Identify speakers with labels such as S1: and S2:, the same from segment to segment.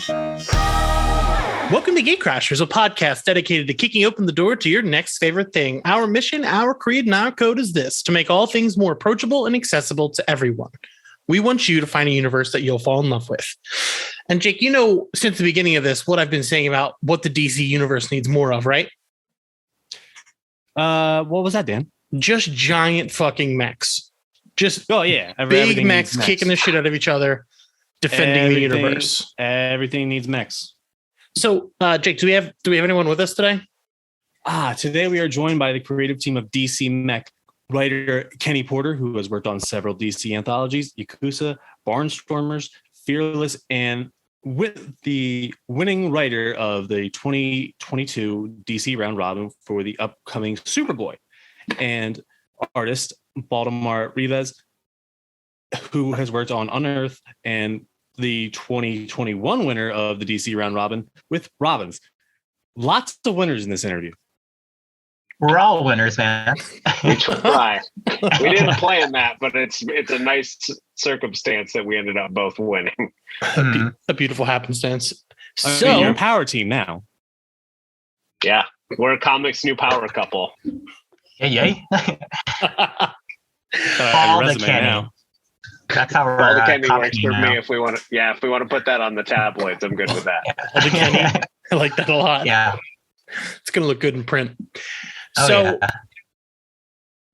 S1: Welcome to Gatecrashers, a podcast dedicated to kicking open the door to your next favorite thing. Our mission, our creed, and our code is this: to make all things more approachable and accessible to everyone. We want you to find a universe that you'll fall in love with. And Jake, you know, since the beginning of this, what I've been saying about what the DC universe needs more of, right?
S2: What was that, Dan?
S1: Just giant fucking mechs. Just
S2: big
S1: mechs kicking the shit out of each other, defending the universe.
S2: Everything needs mechs.
S1: So, Jake, do we have anyone with us today?
S2: Today we are joined by the creative team of DC Mech, writer Kenny Porter, who has worked on several DC anthologies, Yakuza, Barnstormers, Fearless, and with the winning writer of the 2022 DC Round Robin for the upcoming Superboy, and artist Baldemar Rivas, who has worked on Unearth and the 2021 winner of the DC Round Robin with Robins. Lots of winners in this interview.
S3: We're all winners, man.
S4: We try. We didn't plan that, but it's a nice circumstance that we ended up both winning.
S1: A beautiful happenstance.
S2: So you're a power team now.
S4: Yeah, we're a comics new power couple.
S3: Yay!
S2: All the Kenny. Now.
S3: That's how we're
S4: all the Kenny works for
S3: now.
S4: me. If we want to put that on the tabloids, I'm good with that.
S1: All the Kenny. I like that a lot.
S3: Yeah,
S1: it's gonna look good in print.
S3: So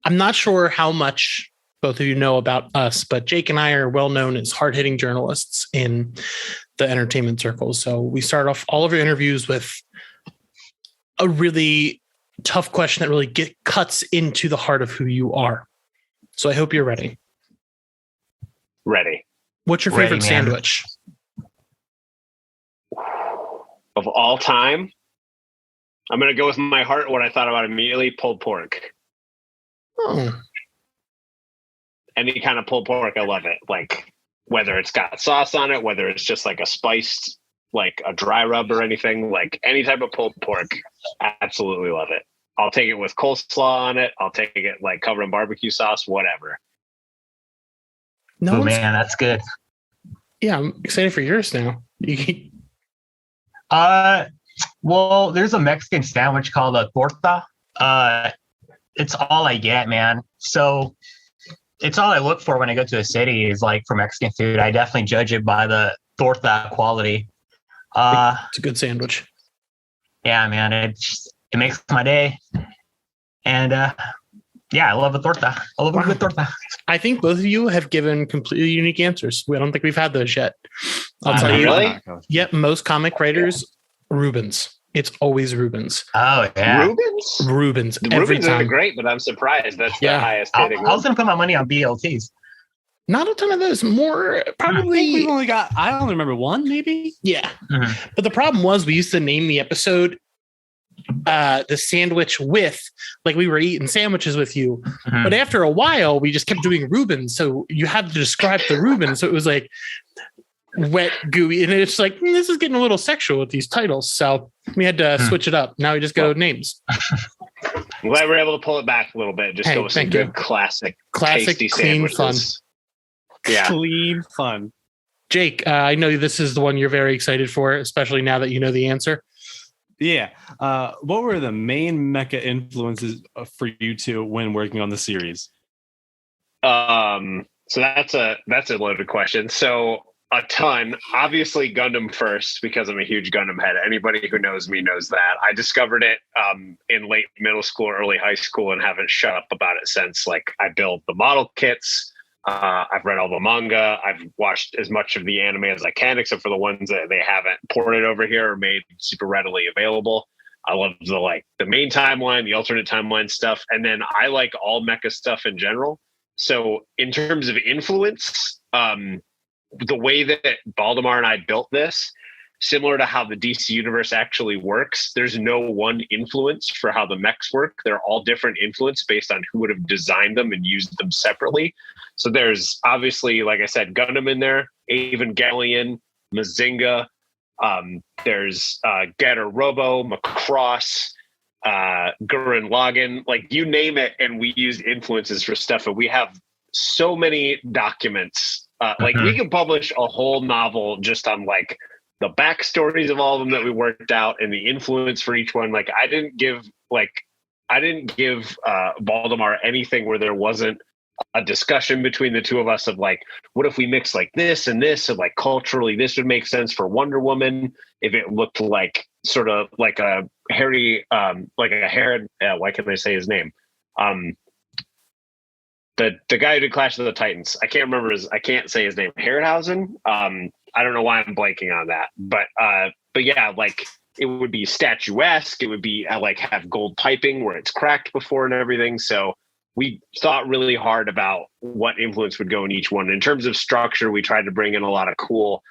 S1: I'm not sure how much both of you know about us, but Jake and I are well known as hard-hitting journalists in the entertainment circles. So we start off all of our interviews with a really tough question that really cuts into the heart of who you are. So I hope you're ready.
S4: Ready.
S1: What's your favorite sandwich?
S4: Of all time? I'm going to go with my heart. What I thought about immediately, pulled pork.
S1: Oh.
S4: Any kind of pulled pork, I love it. Like, whether it's got sauce on it, whether it's just like a spiced, like a dry rub or anything, like any type of pulled pork, absolutely love it. I'll take it with coleslaw on it. I'll take it like covered in barbecue sauce, whatever.
S3: Oh man, that's good.
S1: Yeah, I'm excited for yours now.
S3: Well, there's a Mexican sandwich called a torta. It's all I get, man. So it's all I look for when I go to a city is like for Mexican food. I definitely judge it by the torta quality.
S1: It's a good sandwich.
S3: Yeah, man. It makes my day. And yeah, I love a torta. I love a good torta.
S1: I think both of you have given completely unique answers. I don't think we've had those yet. I'll tell you.
S4: Really?
S1: Yep, most comic writers, Rubens. It's always Rubens.
S3: Oh, yeah.
S4: Rubens
S1: Every time.
S4: are great, but I'm surprised. That's the highest hitting.
S3: I was going to put my money on BLTs.
S1: Not a ton of those. More probably.
S2: We've only got, I only remember one, maybe.
S1: Yeah.
S3: Mm-hmm.
S1: But the problem was we used to name the episode the sandwich with, like we were eating sandwiches with you.
S3: Mm-hmm.
S1: But after a while, we just kept doing Rubens. So you had to describe the Rubens. So it was like wet, gooey. And it's like, this is getting a little sexual with these titles. So we had to switch it up. Now we just go names.
S4: I'm glad we're able to pull it back a little bit. Just go with some good classic tasty
S1: clean,
S4: sandwiches.
S1: fun.
S4: Yeah.
S2: Clean fun.
S1: Jake, I know this is the one you're very excited for, especially now that you know the answer.
S2: Yeah. What were the main mecha influences for you two when working on the series?
S4: So that's a loaded question. So a ton. Obviously Gundam first, because I'm a huge Gundam head. Anybody who knows me knows that. I discovered it in late middle school, early high school, and haven't shut up about it since. Like, I build the model kits. I've read all the manga. I've watched as much of the anime as I can, except for the ones that they haven't ported over here or made super readily available. I love the main timeline, the alternate timeline stuff, and then I like all mecha stuff in general. So in terms of influence, the way that Baldemar and I built this, similar to how the DC universe actually works, there's no one influence for how the mechs work. They're all different influence based on who would have designed them and used them separately. So there's obviously, like I said, Gundam in there, Evangelion, Mazinga. There's Getter Robo, Macross, Gurren Lagann, like you name it. And we use influences for stuff. And we have so many documents. Like we could publish a whole novel just on like the backstories of all of them that we worked out and the influence for each one. Like I didn't give Baldemar anything where there wasn't a discussion between the two of us of like, what if we mix like this and this, and like culturally this would make sense for Wonder Woman if it looked like sort of like a hairy, like a Herod. Why can't I say his name? The guy who did Clash of the Titans. I can't say his name. Harryhausen. I don't know why I'm blanking on that, but yeah, like it would be statuesque. It would be like have gold piping where it's cracked before and everything. So we thought really hard about what influence would go in each one. In terms of structure, we tried to bring in a lot of cool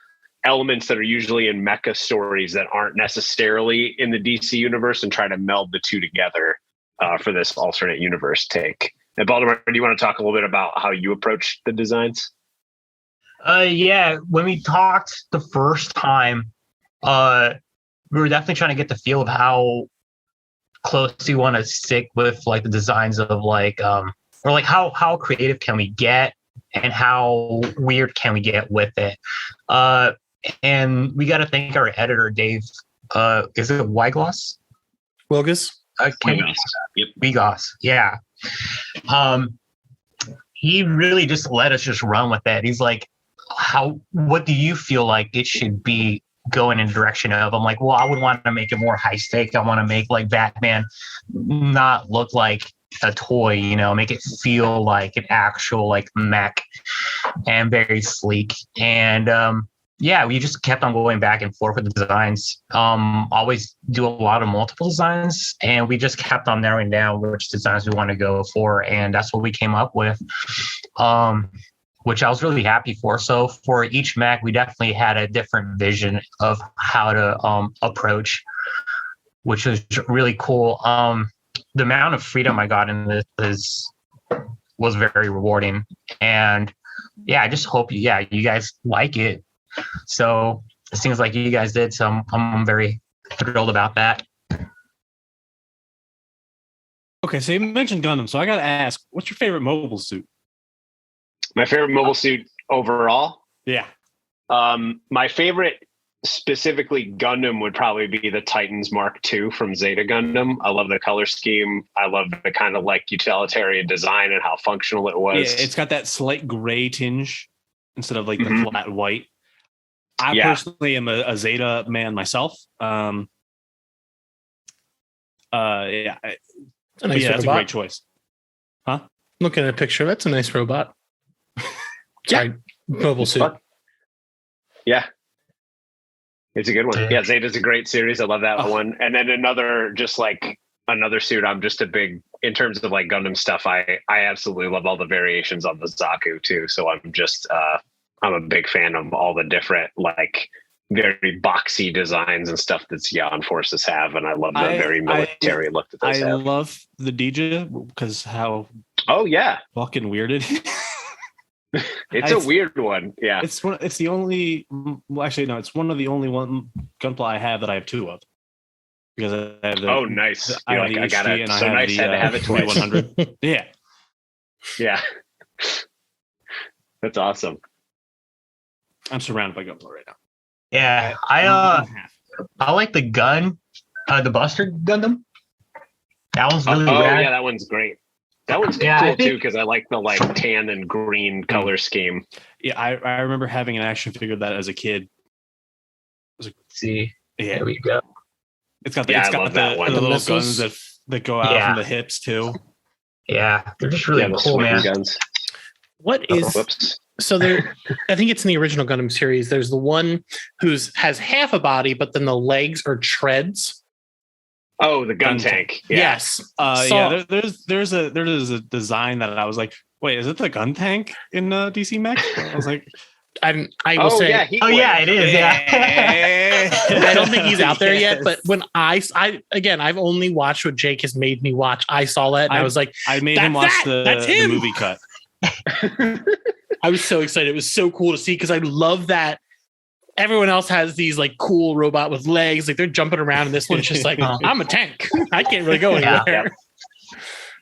S4: elements that are usually in mecha stories that aren't necessarily in the DC universe and try to meld the two together for this alternate universe take. And Baldemar, do you want to talk a little bit about how you approach the designs?
S3: Yeah, when we talked the first time, we were definitely trying to get the feel of how close you want to stick with like the designs of like or like how creative can we get and how weird can we get with it, and we got to thank our editor Dave, is it Wygloss?
S1: Wilgus?
S3: Wygloss, yeah. He really just let us just run with that. He's like, what do you feel like it should be going in the direction of? I'm like, well, I would want to make it more high stake. I want to make like Batman not look like a toy, you know, make it feel like an actual like mech and very sleek. And yeah, we just kept on going back and forth with the designs. Always do a lot of multiple designs, and we just kept on narrowing down which designs we want to go for, and that's what we came up with. Which I was really happy for. So for each mech, we definitely had a different vision of how to approach, which was really cool. The amount of freedom I got in this was very rewarding. And yeah, I just hope you guys like it. So it seems like you guys did. So I'm very thrilled about that.
S2: Okay, so you mentioned Gundam. So I got to ask, what's your favorite mobile suit?
S4: My favorite mobile suit overall?
S2: Yeah.
S4: My favorite, specifically Gundam, would probably be the Titans Mark II from Zeta Gundam. I love the color scheme. I love the kind of like utilitarian design and how functional it was.
S2: Yeah, it's got that slight gray tinge instead of like the flat white. I personally am a Zeta man myself. Yeah, that's a great choice. Huh?
S1: Looking at a picture, that's a nice robot. Sorry, mobile suit.
S4: Yeah. It's a good one. Yeah, Zeta's a great series. I love that one. And then another suit. I'm just a big, in terms of like Gundam stuff, I absolutely love all the variations on the Zaku too. So I'm just, I'm a big fan of all the different like very boxy designs and stuff that Sion forces have. And I love the very military look that those have.
S2: I love the DJ because how fucking weird it is.
S4: It's a weird one. Yeah.
S2: It's one of the only one Gunpla I have that I have two of. Because I have the
S4: nice.
S2: I have the
S4: I got it.
S2: and
S4: So
S2: I have
S4: nice
S2: the,
S4: had to have it twice.
S2: 100. Yeah.
S4: Yeah. That's awesome.
S2: I'm surrounded by Gunpla right now.
S3: Yeah. I like the the Buster Gundam. That one's really rad.
S4: Yeah, that one's great. That one's cool too, because I like the like tan and green color scheme.
S2: Yeah, I remember having an action figure that as a kid.
S3: See,
S2: yeah,
S3: there we go.
S2: It's got the little guns that go out from the hips too.
S3: Yeah, they're just really cool, man.
S4: Guns.
S1: What is so there? I think it's in the original Gundam series. There's the one who's has half a body, but then the legs are treads.
S4: Oh, the gun tank. Yeah.
S1: Yes.
S2: There's a design that I was like, wait, is it the gun tank in DC Mech? I was like,
S1: I will say.
S3: Yeah, it is. Yeah.
S1: I don't think he's out there yet, but when I again, I've only watched what Jake has made me watch. I saw that and I was like,
S2: I made him watch the movie cut.
S1: I was so excited. It was so cool to see because I love that. Everyone else has these like cool robot with legs, like they're jumping around, and this one's just like, I'm a tank. I can't really go anywhere.
S3: Yeah.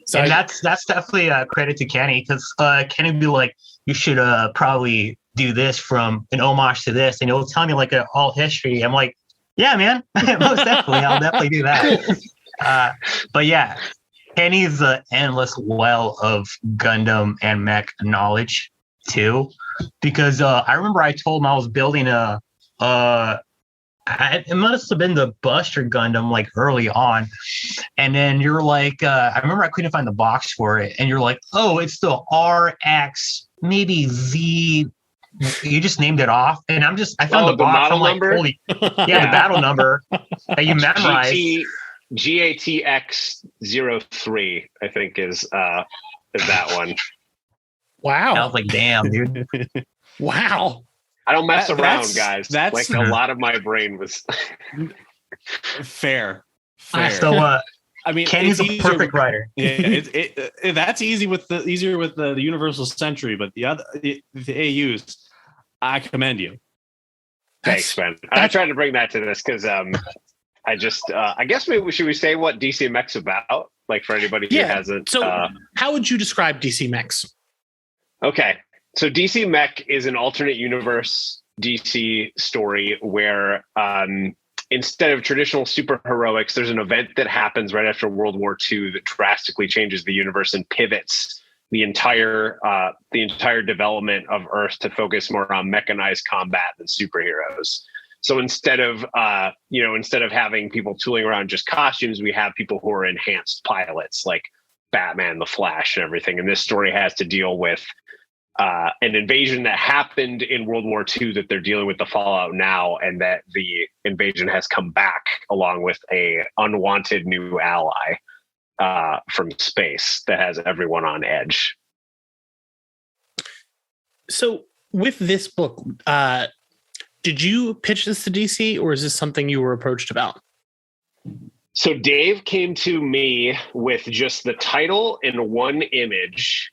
S3: So and that's definitely a credit to Kenny because Kenny would be like, you should probably do this from an homage to this, and it'll tell me like an alt history. I'm like, yeah, man, most definitely, I'll definitely do that. But yeah, Kenny's an endless well of Gundam and mech knowledge too, because I remember I told him I was building it must have been the Buster Gundam like early on, and then you're like, I remember I couldn't find the box for it, and you're like, oh, it's the RX maybe Z. You just named it off, and I found the box. I'm like, holy, yeah, the battle number that you memorized.
S4: GATX03, I think is that one.
S1: Wow.
S3: I was like, damn, dude.
S1: Wow.
S4: I don't mess around, guys. That's like a lot of my brain was
S2: fair.
S3: So,
S2: I mean,
S3: Kenny's a perfect writer.
S2: Yeah, that's easier with the Universal Century, but the AUs, I commend you.
S4: Thanks, man. I tried to bring that to this because I guess maybe should we say what DC Mech's about? Like for anybody who hasn't.
S1: So, how would you describe DC Mechs?
S4: Okay. So DC Mech is an alternate universe DC story where instead of traditional superheroics, there's an event that happens right after World War II that drastically changes the universe and pivots the entire development of Earth to focus more on mechanized combat than superheroes. So instead of having people tooling around just costumes, we have people who are enhanced pilots like Batman, the Flash, and everything. And this story has to deal with an invasion that happened in World War II that they're dealing with the fallout now, and that the invasion has come back along with a unwanted new ally from space that has everyone on edge.
S1: So with this book, did you pitch this to DC, or is this something you were approached about?
S4: So Dave came to me with just the title and one image,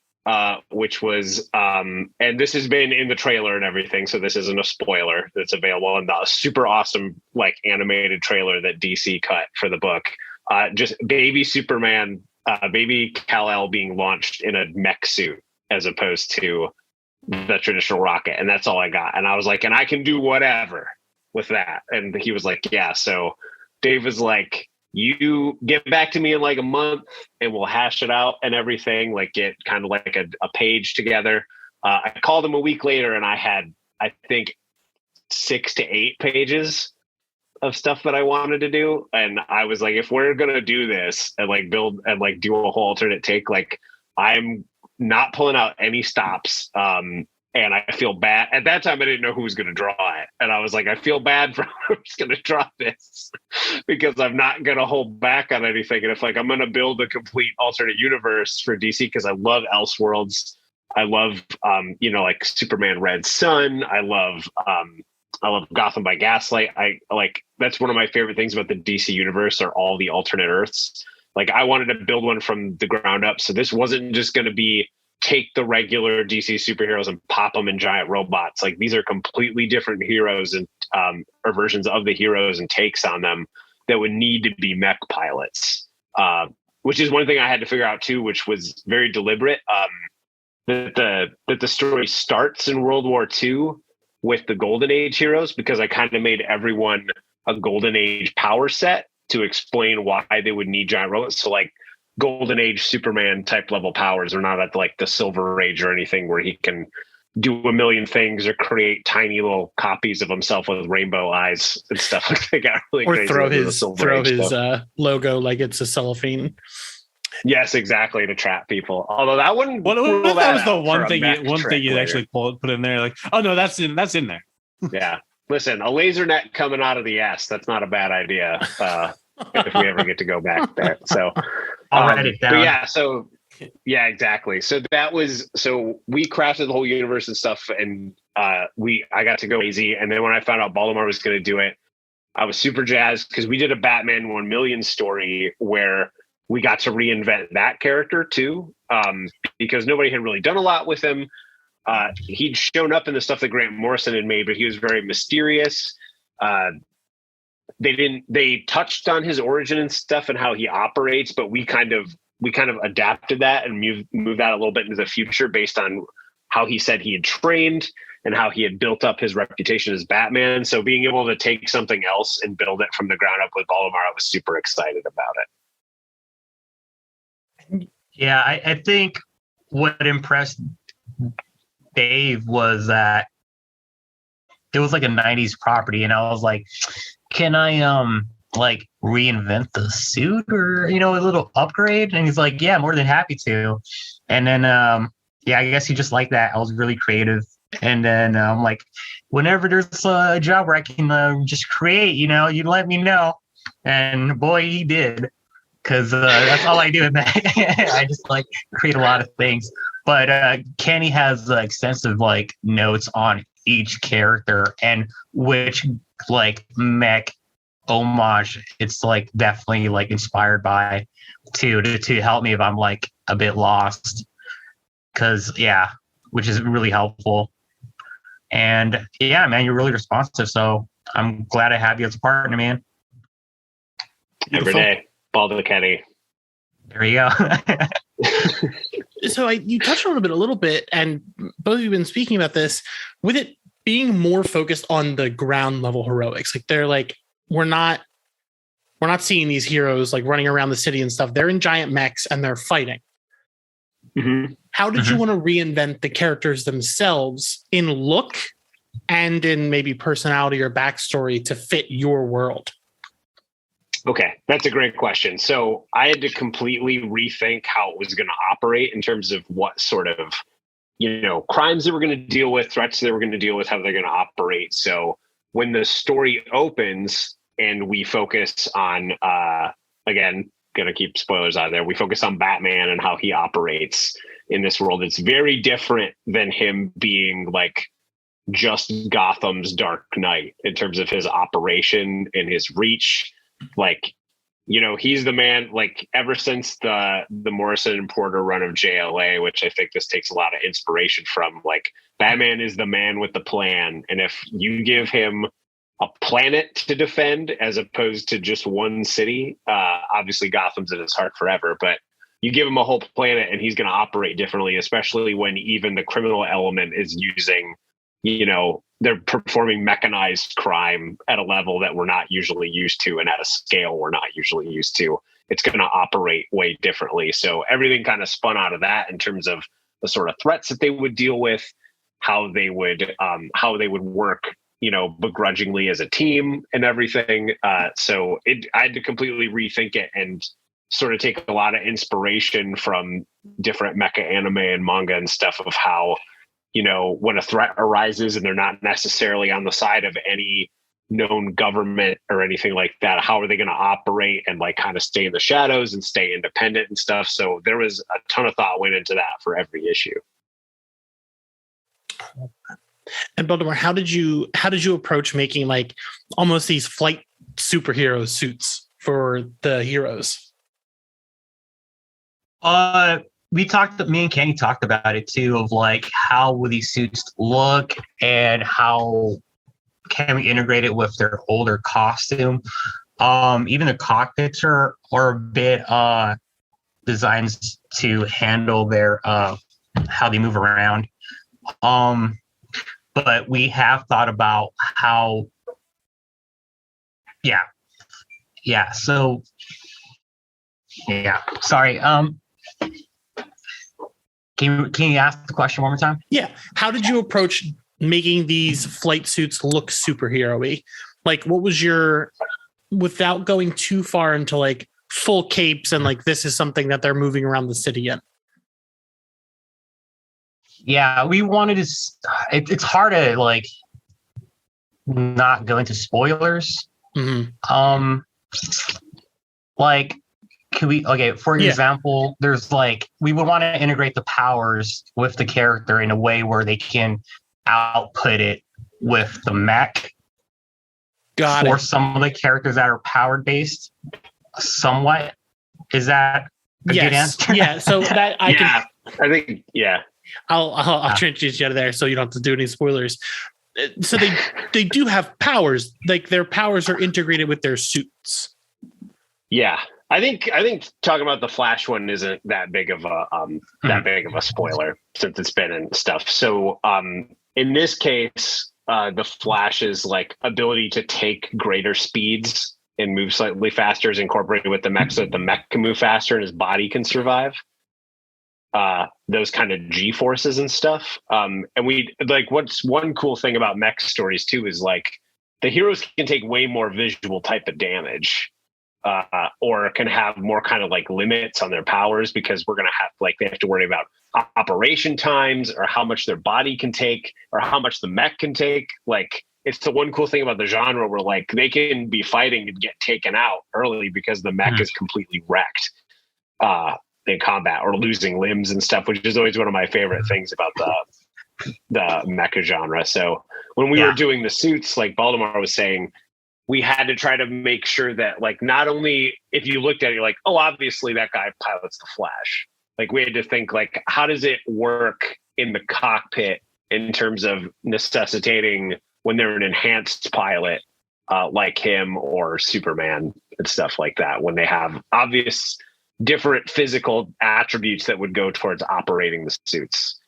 S4: which was, and this has been in the trailer and everything, so this isn't a spoiler. That's available in the super awesome like animated trailer that DC cut for the book. Just baby Superman, baby Kal-El being launched in a mech suit as opposed to the traditional rocket, and that's all I got. And I was like, and I can do whatever with that. And he was like, yeah. So Dave was like, you get back to me in like a month and we'll hash it out and everything, like get kind of like a page together. I called him a week later and I had, I think, 6 to 8 pages of stuff that I wanted to do. And I was like, if we're going to do this and like build and like do a whole alternate take, like I'm not pulling out any stops. And I feel bad. At that time, I didn't know who was going to draw it. And I was like, I feel bad for who's going to draw this because I'm not going to hold back on anything. And if like I'm going to build a complete alternate universe for DC, because I love Elseworlds. I love, like Superman Red Sun. I love Gotham by Gaslight. That's one of my favorite things about the DC universe are all the alternate Earths. Like I wanted to build one from the ground up. So this wasn't just going to be take the regular DC superheroes and pop them in giant robots. Like these are completely different heroes and or versions of the heroes and takes on them that would need to be mech pilots, which is one thing I had to figure out too, which was very deliberate. That the story starts in World War II with the Golden Age heroes, because I kind of made everyone a Golden Age power set to explain why they would need giant robots. So like Golden Age Superman type level powers are not at like the Silver Age or anything where he can do a million things or create tiny little copies of himself with rainbow eyes and stuff. They got really
S1: or
S4: crazy
S1: throw his logo like it's a cellophane.
S4: Yes, exactly, to trap people. Although that wouldn't.
S2: That was the one thing you actually put in there. Like, oh no, that's in there.
S4: Yeah, listen, a laser net coming out of the ass. That's not a bad idea. If we ever get to go back there. So
S3: I'll write it down.
S4: But yeah, exactly. So we crafted the whole universe and stuff, and I got to go crazy. And then when I found out Baldemar was going to do it, I was super jazzed because we did a Batman 1 million story where we got to reinvent that character too, because nobody had really done a lot with him. He'd shown up in the stuff that Grant Morrison had made, but he was very mysterious. They touched on his origin and stuff and how he operates, but we kind of adapted that and moved that a little bit into the future based on how he said he had trained. and how he had built up his reputation as Batman. So being able to take something else and build it from the ground up with Baldemar, I was super excited about it.
S3: Yeah, I think what impressed Dave was that it was like a 90s property, and I was like, can I like reinvent the suit or a little upgrade? And he's like, yeah, more than happy to. And then yeah, I guess he just liked that. I was really creative. And then I'm like, whenever there's a job where I can just create, you let me know. And boy, he did, because that's all I do in that. I just like create a lot of things. But Kenny has extensive like notes on each character and which like mech homage it's like definitely like inspired by to help me if I'm like a bit lost, because which is really helpful. And yeah, man, you're really responsive, so I'm glad I have you as a partner, man.
S4: Every day, Balder Kenny.
S3: There you go.
S1: So you touched on it a little bit, and both of you have been speaking about this, with it being more focused on the ground level heroics. Like they're like, we're not seeing these heroes like running around the city and stuff. They're in giant mechs and they're fighting.
S4: Mm-hmm.
S1: How did you want to reinvent the characters themselves in look and in maybe personality or backstory to fit your world?
S4: Okay, that's a great question. So I had to completely rethink how it was going to operate in terms of what sort of, crimes they were going to deal with, threats they were going to deal with, how they're going to operate. So when the story opens and we focus on, again, going to keep spoilers out there, we focus on Batman and how he operates in this world. It's very different than him being like just Gotham's Dark Knight in terms of his operation and his reach. Like, he's the man, like ever since the Morrison and Porter run of JLA, which I think this takes a lot of inspiration from, like Batman is the man with the plan. And if you give him a planet to defend as opposed to just one city, obviously Gotham's in his heart forever, but you give him a whole planet and he's going to operate differently, especially when even the criminal element is using, they're performing mechanized crime at a level that we're not usually used to and at a scale we're not usually used to. It's going to operate way differently. So everything kind of spun out of that in terms of the sort of threats that they would deal with, how they would work, begrudgingly as a team and everything. So I had to completely rethink it and sort of take a lot of inspiration from different mecha anime and manga and stuff of how, when a threat arises and they're not necessarily on the side of any known government or anything like that, how are they going to operate and like kind of stay in the shadows and stay independent and stuff. So there was a ton of thought went into that for every issue.
S1: And Baldemar, how did you approach making like almost these flight superhero suits for the heroes?
S3: Me and Kenny talked about it too, of like how will these suits look and how can we integrate it with their older costume. Even the cockpits are a bit designs to handle their how they move around. But we have thought about how sorry. Can you ask the question one more time?
S1: Yeah. How did you approach making these flight suits look superhero-y? Like, what was without going too far into like full capes and like this is something that they're moving around the city in?
S3: Yeah, we wanted to. It's hard to like not go into spoilers.
S1: Mm-hmm.
S3: Like, can we? Okay, for example, there's like we would want to integrate the powers with the character in a way where they can output it with the mech.
S1: Got
S3: for
S1: it.
S3: some of the characters that are powered based, somewhat. Is that a good answer?
S1: Yeah. So that I can.
S4: I think
S1: I'll introduce you out of there so you don't have to do any spoilers. So they do have powers. Like their powers are integrated with their suits.
S4: Yeah. I think talking about the Flash one isn't that big of a spoiler since it's been in stuff. So in this case, the Flash's like ability to take greater speeds and move slightly faster is incorporated with the mech, so that the mech can move faster and his body can survive. Those kind of G forces and stuff. And we like, what's one cool thing about mech stories too is like the heroes can take way more visual type of damage, or can have more kind of like limits on their powers, because we're going to have like, they have to worry about operation times or how much their body can take or how much the mech can take. Like, it's the one cool thing about the genre where like they can be fighting and get taken out early because the mech is completely wrecked in combat, or losing limbs and stuff, which is always one of my favorite things about the mecha genre. So when we were doing the suits, like Baldemar was saying, we had to try to make sure that like, not only if you looked at it, you're like, oh, obviously that guy pilots the Flash. Like, we had to think like, how does it work in the cockpit in terms of necessitating when they're an enhanced pilot like him or Superman and stuff like that, when they have obvious different physical attributes that would go towards operating the suits.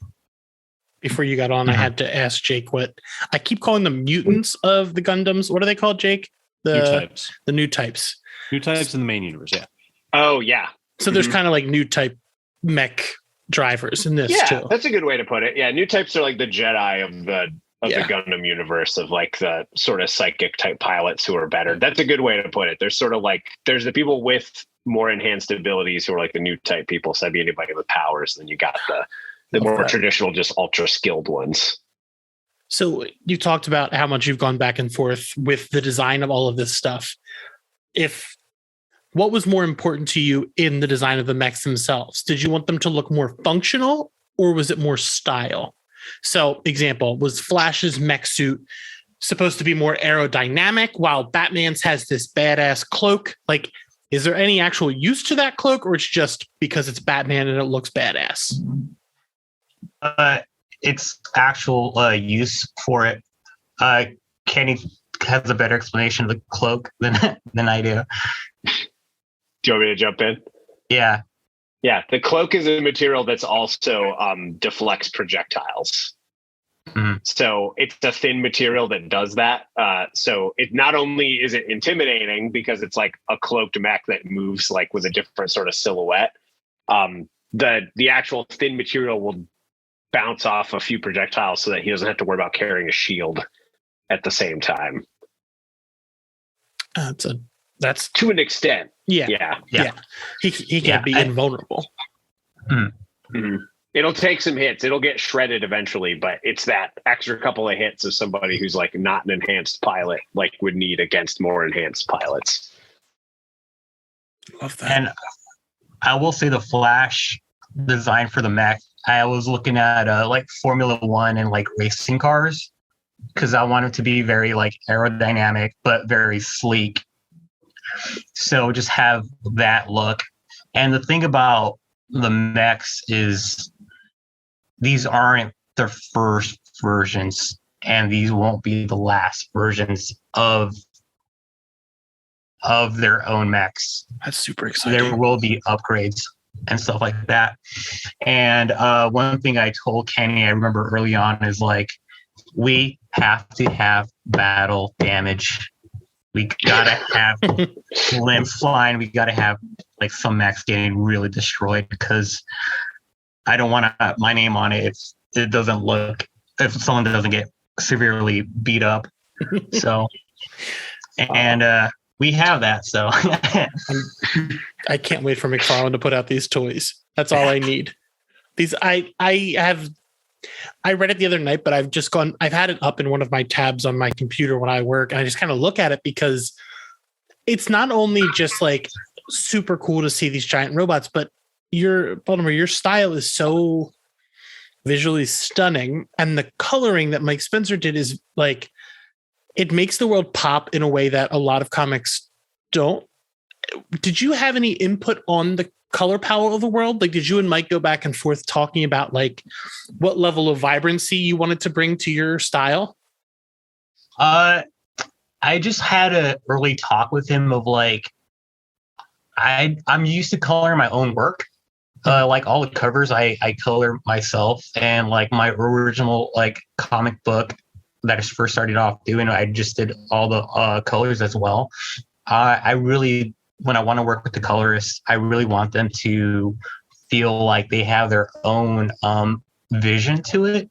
S1: Before you got on, I had to ask Jake what I keep calling them mutants of the Gundams. What are they called, Jake?
S2: New types.
S1: The new types.
S2: New types in the main universe, yeah.
S4: Oh, yeah.
S1: So there's kind of like new type mech drivers in this too.
S4: That's a good way to put it. Yeah, new types are like the Jedi of the Gundam universe, of like the sort of psychic type pilots who are better. That's a good way to put it. There's sort of like, there's the people with more enhanced abilities who are like the new type people. So that'd be anybody with powers. Then you got the more traditional, just ultra skilled ones.
S1: So you talked about how much you've gone back and forth with the design of all of this stuff. What was more important to you in the design of the mechs themselves? Did you want them to look more functional, or was it more style? So, example, was Flash's mech suit supposed to be more aerodynamic while Batman's has this badass cloak? Like, is there any actual use to that cloak, or it's just because it's Batman and it looks badass?
S3: It's actual use for it. Kenny has a better explanation of the cloak than I do.
S4: Do you want me to jump in?
S3: Yeah.
S4: Yeah, the cloak is a material that's also deflects projectiles. Mm-hmm. So it's a thin material that does that. So it not only is it intimidating because it's like a cloaked mech that moves like with a different sort of silhouette. The actual thin material will bounce off a few projectiles so that he doesn't have to worry about carrying a shield at the same time.
S1: That's
S4: to an extent.
S1: Yeah. He can be invulnerable.
S4: Mm-hmm. It'll take some hits. It'll get shredded eventually, but it's that extra couple of hits of somebody who's like not an enhanced pilot, like would need against more enhanced pilots.
S1: Love that.
S3: And I will say the Flash design for the mech, I was looking at like Formula One and like racing cars, because I want it to be very like aerodynamic, but very sleek. So just have that look. And the thing about the mechs is these aren't the first versions, and these won't be the last versions of their own mechs.
S1: That's super exciting.
S3: There will be upgrades and stuff like that. And one thing I told Kenny, I remember early on, is like, we have to have battle damage. We gotta have limbs flying. We gotta have like some mechs getting really destroyed, because I don't want my name on it if someone doesn't get severely beat up. So, and we have that. So
S1: I can't wait for McFarlane to put out these toys. That's all I need. I read it the other night, but I've had it up in one of my tabs on my computer when I work, and I just kind of look at it because it's not only just like super cool to see these giant robots, but your style is so visually stunning, and the coloring that Mike Spencer did is like, it makes the world pop in a way that a lot of comics don't. Did you have any input on the color palette of the world? Like, did you and Mike go back and forth talking about like what level of vibrancy you wanted to bring to your style?
S3: I just had an early talk with him of like, I'm used to coloring my own work. Like all the covers I color myself, and like my original like comic book that I first started off doing, I just did all the colors as well. I really, when I want to work with the colorists, I really want them to feel like they have their own vision to it.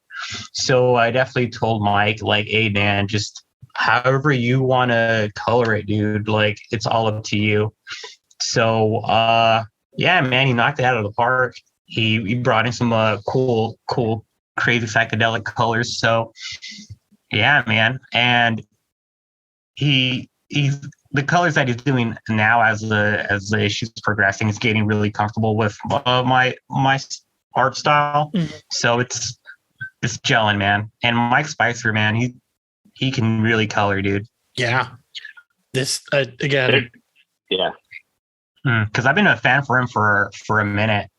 S3: So I definitely told Mike, like, hey man, just however you want to color it, dude, like it's all up to you. So yeah, man, he knocked it out of the park. He brought in some cool, crazy psychedelic colors. So yeah, man, and he's the colors that he's doing now as the issues progressing is getting really comfortable with my art style. So it's gelling, man. And Mike Spicer, man, he can really color, dude.
S1: Yeah. This again.
S4: Yeah.
S3: Because I've been a fan for him for a minute.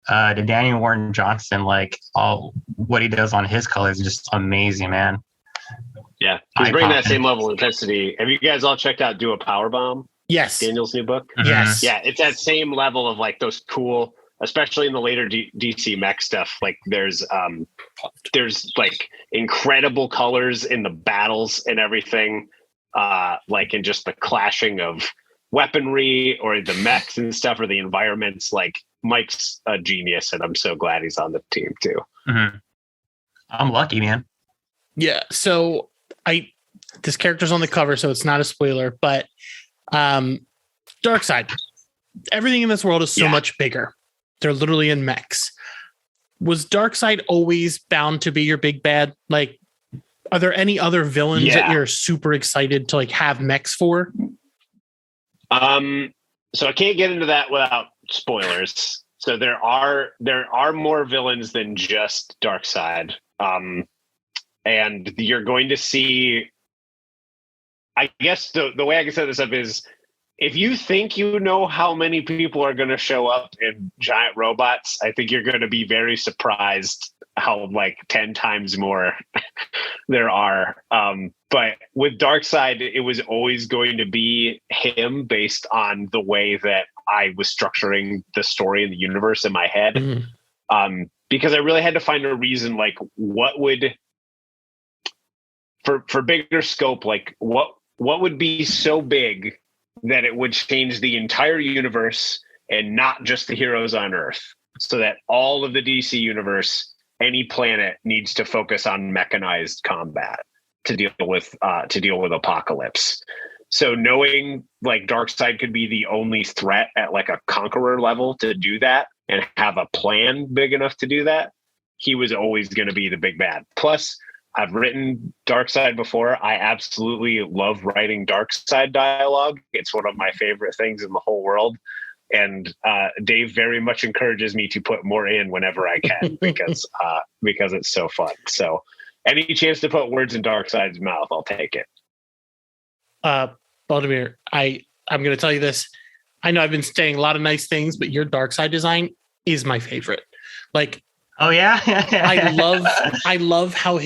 S3: The Daniel Warren Johnson, like all what he does on his colors is just amazing, man.
S4: Yeah, he's bringing that same level of intensity. Have you guys all checked out Do a Power Bomb?
S1: Yes.
S4: Daniel's new book?
S1: Yes.
S4: Yeah, it's that same level of like those cool, especially in the later DC Mech stuff. Like there's like incredible colors in the battles and everything, like in just the clashing of weaponry or the mechs and stuff or the environments. Like Mike's a genius, and I'm so glad he's on the team too.
S3: I'm lucky, man.
S1: Yeah. So this character's on the cover, so it's not a spoiler, but Darkseid. Everything in this world is so much bigger. They're literally in mechs. Was Darkseid always bound to be your big bad? Like, are there any other villains that you're super excited to like have mechs for?
S4: So I can't get into that without spoilers. So there are more villains than just Darkseid. And you're going to see, I guess the way I can set this up is, if you think you know how many people are going to show up in giant robots, I think you're going to be very surprised how like 10 times more there are. But with Darkseid, it was always going to be him based on the way that I was structuring the story and the universe in my head. Because I really had to find a reason, like what would, for bigger scope, like what would be so big that it would change the entire universe and not just the heroes on Earth, so that all of the DC universe, any planet, needs to focus on mechanized combat to deal with apocalypse. So knowing like Darkseid could be the only threat at like a conqueror level to do that and have a plan big enough to do that, he was always going to be the big bad. Plus, I've written Darkseid before. I absolutely love writing Darkseid dialogue. It's one of my favorite things in the whole world. And Dave very much encourages me to put more in whenever I can because it's so fun. So any chance to put words in Darkseid's mouth, I'll take it.
S1: Baldemar, I'm going to tell you this. I know I've been saying a lot of nice things, but your Darkseid design is my favorite. Like,
S3: oh yeah,
S1: I love how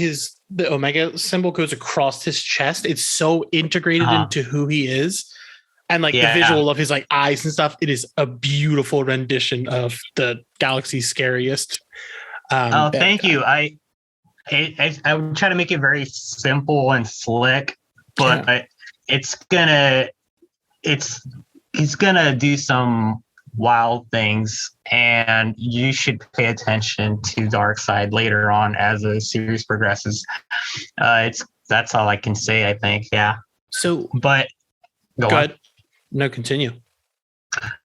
S1: the Omega symbol goes across his chest. It's so integrated into who he is, and like the visual of his like eyes and stuff. It is a beautiful rendition of the galaxy's scariest.
S3: Thank you. I would try to make it very simple and slick, but he's gonna do some wild things, and you should pay attention to Darkseid later on as the series progresses. That's all I can say, I think. Yeah.
S1: So,
S3: but go on.
S1: ahead. No, continue.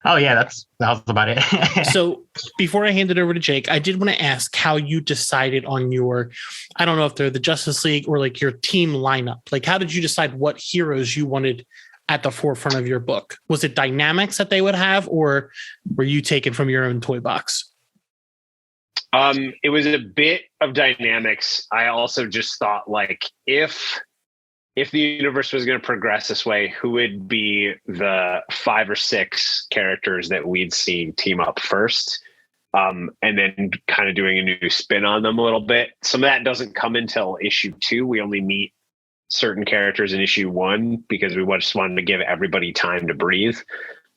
S3: Oh yeah, that was about it.
S1: So before I hand it over to Jake, I did want to ask how you decided on your, I don't know if they're the Justice League or like your team lineup. Like, how did you decide what heroes you wanted at the forefront of your book? Was it dynamics that they would have, or were you taken from your own toy box?
S4: It was a bit of dynamics. I also just thought, like, if the universe was going to progress this way, who would be the 5 or 6 characters that we'd see team up first? And then kind of doing a new spin on them a little bit. Some of that doesn't come until issue 2. We only meet certain characters in issue 1 because we just wanted to give everybody time to breathe.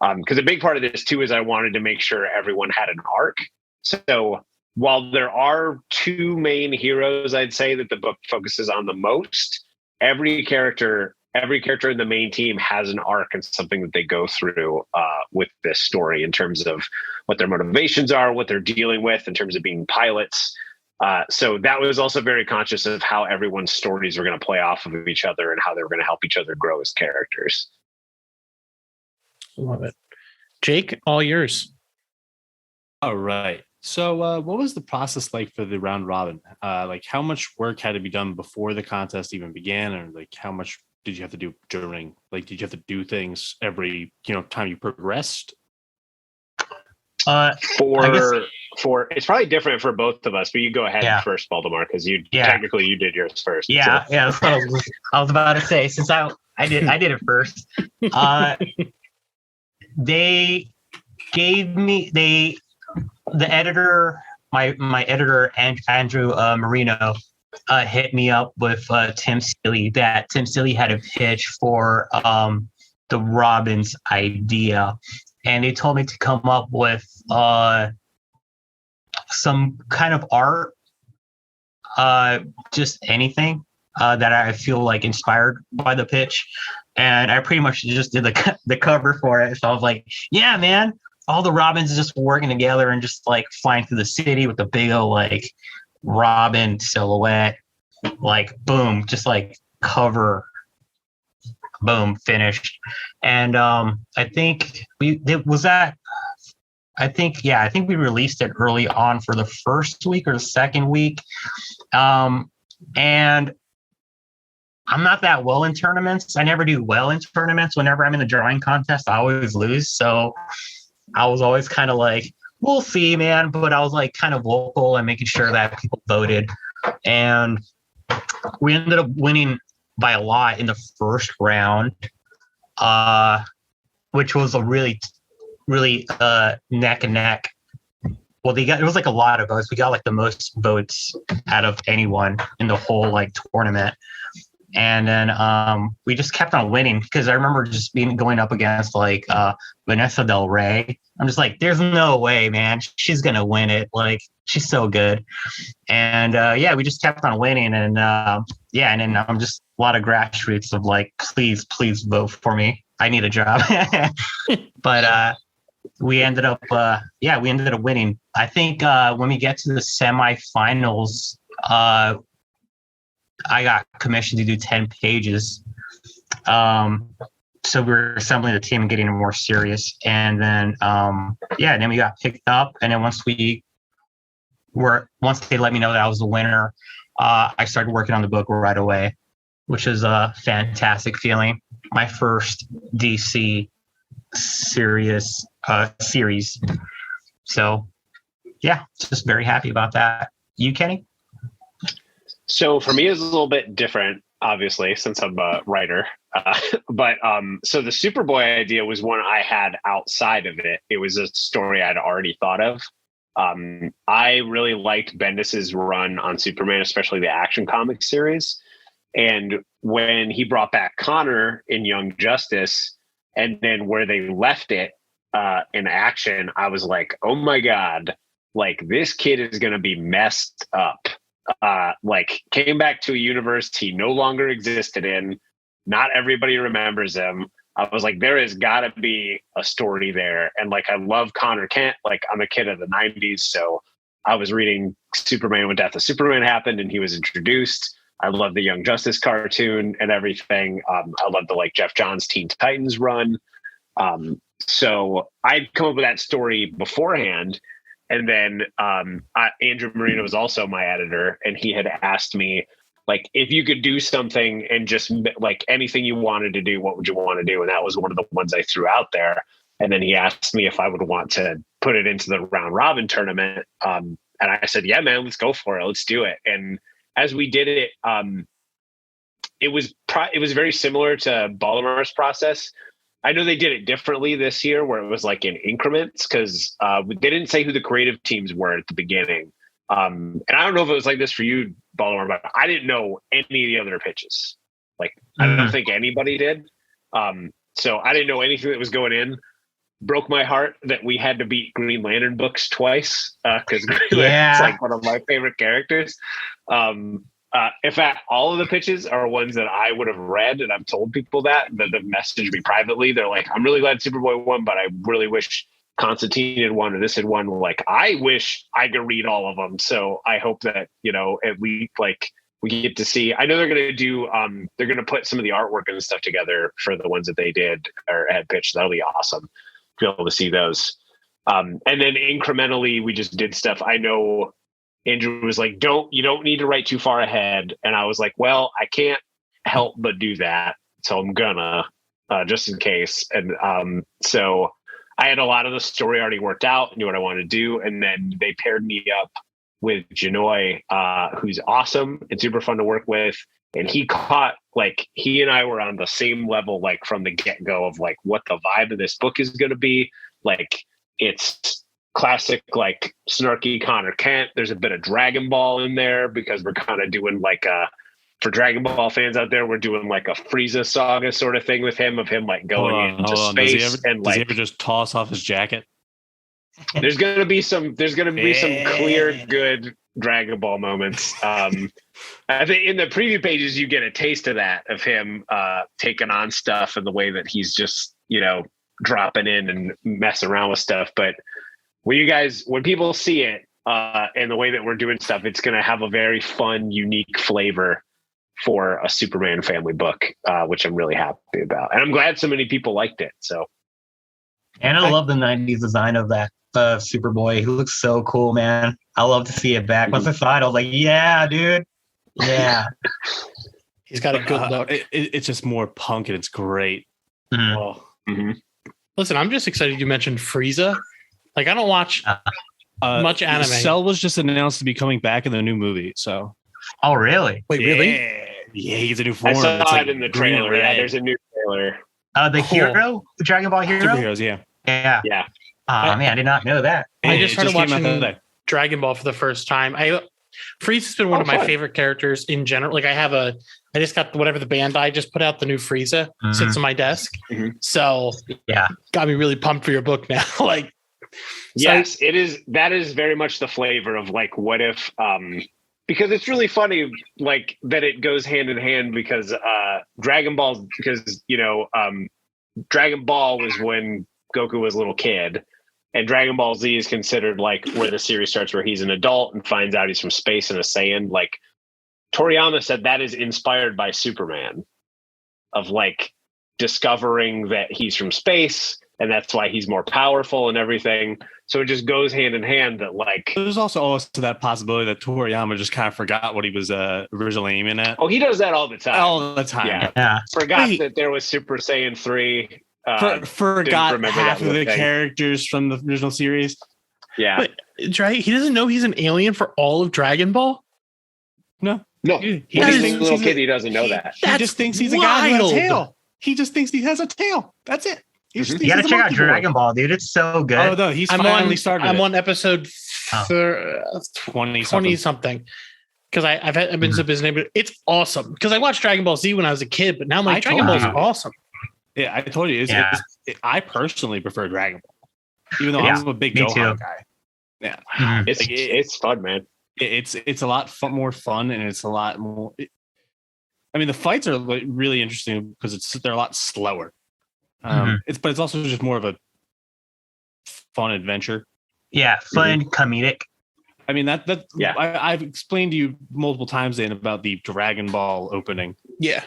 S4: Because a big part of this too is I wanted to make sure everyone had an arc. So while there are two main heroes, I'd say that the book focuses on the most, every character in the main team has an arc and something that they go through with this story in terms of what their motivations are, what they're dealing with in terms of being pilots. So that was also very conscious of how everyone's stories were going to play off of each other and how they were going to help each other grow as characters.
S1: Love it. Jake, all yours.
S2: All right. So what was the process like for the round robin? Like how much work had to be done before the contest even began, or like how much did you have to do during? Like, did you have to do things every, time you progressed?
S4: For it's probably different for both of us, but you go ahead first, Baldemar, because technically you did yours first.
S3: Yeah,
S4: so.
S3: yeah. That's what I was about to say. Since I did it first. They gave me the editor, my editor Andrew Marino hit me up with Tim Seeley. That Tim Seeley had a pitch for the Robin's idea, and they told me to come up with some kind of art, just anything that I feel like inspired by the pitch. And I pretty much just did the cover for it. So I was like, yeah, man, all the Robins just working together and just like flying through the city with the big old like Robin silhouette, like boom, just like cover, boom, finished. And I think we released it early on for the first week or the second week. And I'm not that well in tournaments. I never do well in tournaments. Whenever I'm in the drawing contest, I always lose. So I was always kind of like, we'll see, man. But I was like kind of vocal and making sure that people voted. And we ended up winning by a lot in the first round, which was a really, really neck and neck. Well, it was like a lot of votes. We got like the most votes out of anyone in the whole like tournament. And then we just kept on winning because I remember just going up against like Vanessa Del Rey. I'm just like, there's no way, man. She's going to win it. Like, she's so good. And we just kept on winning. And and then I'm just a lot of grassroots of like, please vote for me. I need a job. But we ended up winning. I think when we get to the semifinals, I got commissioned to do 10 pages. So we were assembling the team and getting more serious. And then, then we got picked up. And then once they let me know that I was the winner, I started working on the book right away, which is a fantastic feeling. My first DC series. So yeah, just very happy about that. You, Kenny?
S4: So for me, it's a little bit different, obviously, since I'm a writer. But so the Superboy idea was one I had outside of it. It was a story I'd already thought of. I really liked Bendis's run on Superman, especially the Action Comics series. And when he brought back Connor in Young Justice, and then where they left it in Action, I was like, oh my God, like this kid is going to be messed up. Like came back to a universe he no longer existed in. Not everybody remembers him. I was like, there has got to be a story there. And like, I love Connor Kent. Like I'm a kid of the 90s. So I was reading Superman when Death of Superman happened and he was introduced. I love the Young Justice cartoon and everything. I love the like Jeff Johns Teen Titans run. So I'd come up with that story beforehand. And then Andrew Marino was also my editor, and he had asked me, like, if you could do something and just like anything you wanted to do, what would you want to do? And that was one of the ones I threw out there. And then he asked me if I would want to put it into the round robin tournament. And I said, yeah, man, let's go for it. Let's do it. And as we did it, it was very similar to Baldemar's process. I know they did it differently this year where it was like in increments because they didn't say who the creative teams were at the beginning. And I don't know if it was like this for you, Baldemar, but I didn't know any of the other pitches. Like, I don't think anybody did. So I didn't know anything that was going in. broke my heart that we had to beat Green Lantern books twice because Green
S3: Yeah.
S4: Lantern's like one of my favorite characters. In fact, all of the pitches are ones that I would have read, and I've told people that have messaged me privately. They're like, "I'm really glad Superboy won, but I really wish Constantine had won or this had won." Like, I wish I could read all of them. So I hope that at least like we get to see. I know they're going to do. They're going to put some of the artwork and stuff together for the ones that they did or had pitched. That'll be awesome to be able to see those. And then incrementally, we just did stuff. I know Andrew was like, you don't need to write too far ahead. And I was like, well, I can't help but do that. So I'm gonna, just in case. And so I had a lot of the story already worked out, knew what I wanted to do. And then they paired me up with Jahnoy, who's awesome and super fun to work with. And he and I were on the same level, like from the get-go of like what the vibe of this book is going to be. Like, it's classic, like snarky Connor Kent. There's a bit of Dragon Ball in there because we're kind of doing like for Dragon Ball fans out there, we're doing like a Frieza saga sort of thing with him, like going into space.
S2: Does he ever just toss off his jacket?
S4: There's gonna be some clear good Dragon Ball moments. I think in the preview pages you get a taste of that, of him taking on stuff and the way that he's just dropping in and messing around with stuff. But when people see it and the way that we're doing stuff, it's gonna have a very fun, unique flavor for a Superman family book, which I'm really happy about, and I'm glad so many people liked it. So,
S3: and I love the '90s design of that Superboy. He looks so cool, man. I love to see it back. Once I saw it, I was like, yeah, dude. Yeah.
S1: He's got a good look.
S2: It's just more punk and it's great.
S3: Mhm.
S2: Oh.
S4: Mm-hmm.
S1: Listen, I'm just excited you mentioned Frieza. Like, I don't watch much anime.
S2: Cell was just announced to be coming back in the new movie. So,
S3: Oh, really?
S1: Wait, really?
S2: Yeah, he's a new
S4: I
S2: form.
S4: saw
S2: It's
S4: it
S2: like
S4: in the
S2: green and
S4: trailer. Yeah,
S2: red.
S4: there's a new trailer.
S3: The hero? The Dragon Ball hero?
S2: Superheroes, yeah.
S3: Yeah.
S4: Yeah.
S3: Oh, man, I did not know that.
S1: I
S2: It
S1: just started
S2: came out the other
S1: watching
S2: day.
S1: Dragon Ball for the first time. Frieza's been one of my
S4: fun.
S1: favorite characters in general. Like, I just got whatever the Bandai just put out, the new Frieza,
S3: Mhm.
S1: sits on my desk.
S4: Mhm.
S1: So
S3: Yeah.
S1: got me really pumped for your book now. Like,
S4: Yes, it is. That is very much the flavor of like, what if, because it's really funny, like that it goes hand in hand because Dragon Ball, because Dragon Ball was when Goku was a little kid, and Dragon Ball Z is considered like where the series starts, where he's an adult and finds out he's from space and a Saiyan. Like, Toriyama said that is inspired by Superman, of like discovering that he's from space and that's why he's more powerful and everything. So it just goes hand in hand that like,
S2: There's also that possibility that Toriyama just kind of forgot what he was originally aiming at.
S4: oh, he does that all the time.
S2: All the time.
S4: Yeah.
S3: Yeah.
S4: Forgot
S2: Wait.
S4: that there was Super Saiyan 3.
S2: Forgot
S4: remember
S2: half
S4: that
S2: of the
S4: little thing.
S2: characters from the original series.
S4: Yeah.
S1: but he doesn't know he's an alien for all of Dragon Ball.
S2: No.
S4: No,
S2: He
S4: he's
S1: just
S4: a
S1: thinks
S4: little
S2: he's
S4: kid. He doesn't know that.
S2: He
S1: That's
S2: just thinks he's a guy with a
S1: wild.
S2: tail. He just thinks he has a tail. That's it. He just
S4: Mhm.
S2: thinks
S3: You gotta
S2: he's a
S3: check out
S2: monkey boy.
S3: Dragon Ball, dude. It's so good.
S2: Oh, no, he's finally started
S1: I'm
S2: it.
S1: on episode
S3: Oh.
S2: 20
S1: 20
S2: something.
S1: something. Because I've been so busy, but it's awesome. Because I watched Dragon Ball Z when I was a kid, but now
S2: I
S1: Dragon
S2: told
S1: Ball is
S2: you.
S1: awesome.
S2: Yeah, I told you.
S3: Yeah.
S2: I personally prefer Dragon Ball. Even though
S3: Yeah,
S2: I'm a big
S3: me
S2: Gohan
S3: too.
S2: guy.
S3: Mhm.
S4: It's fun, man.
S2: It's a lot more fun, and it's a lot more. I mean, the fights are like really interesting because they're a lot slower. But it's also just more of a fun adventure.
S3: Yeah, fun, comedic.
S2: I mean that
S4: Yeah.
S2: I've explained to you multiple times, Dan, about the Dragon Ball opening.
S1: Yeah.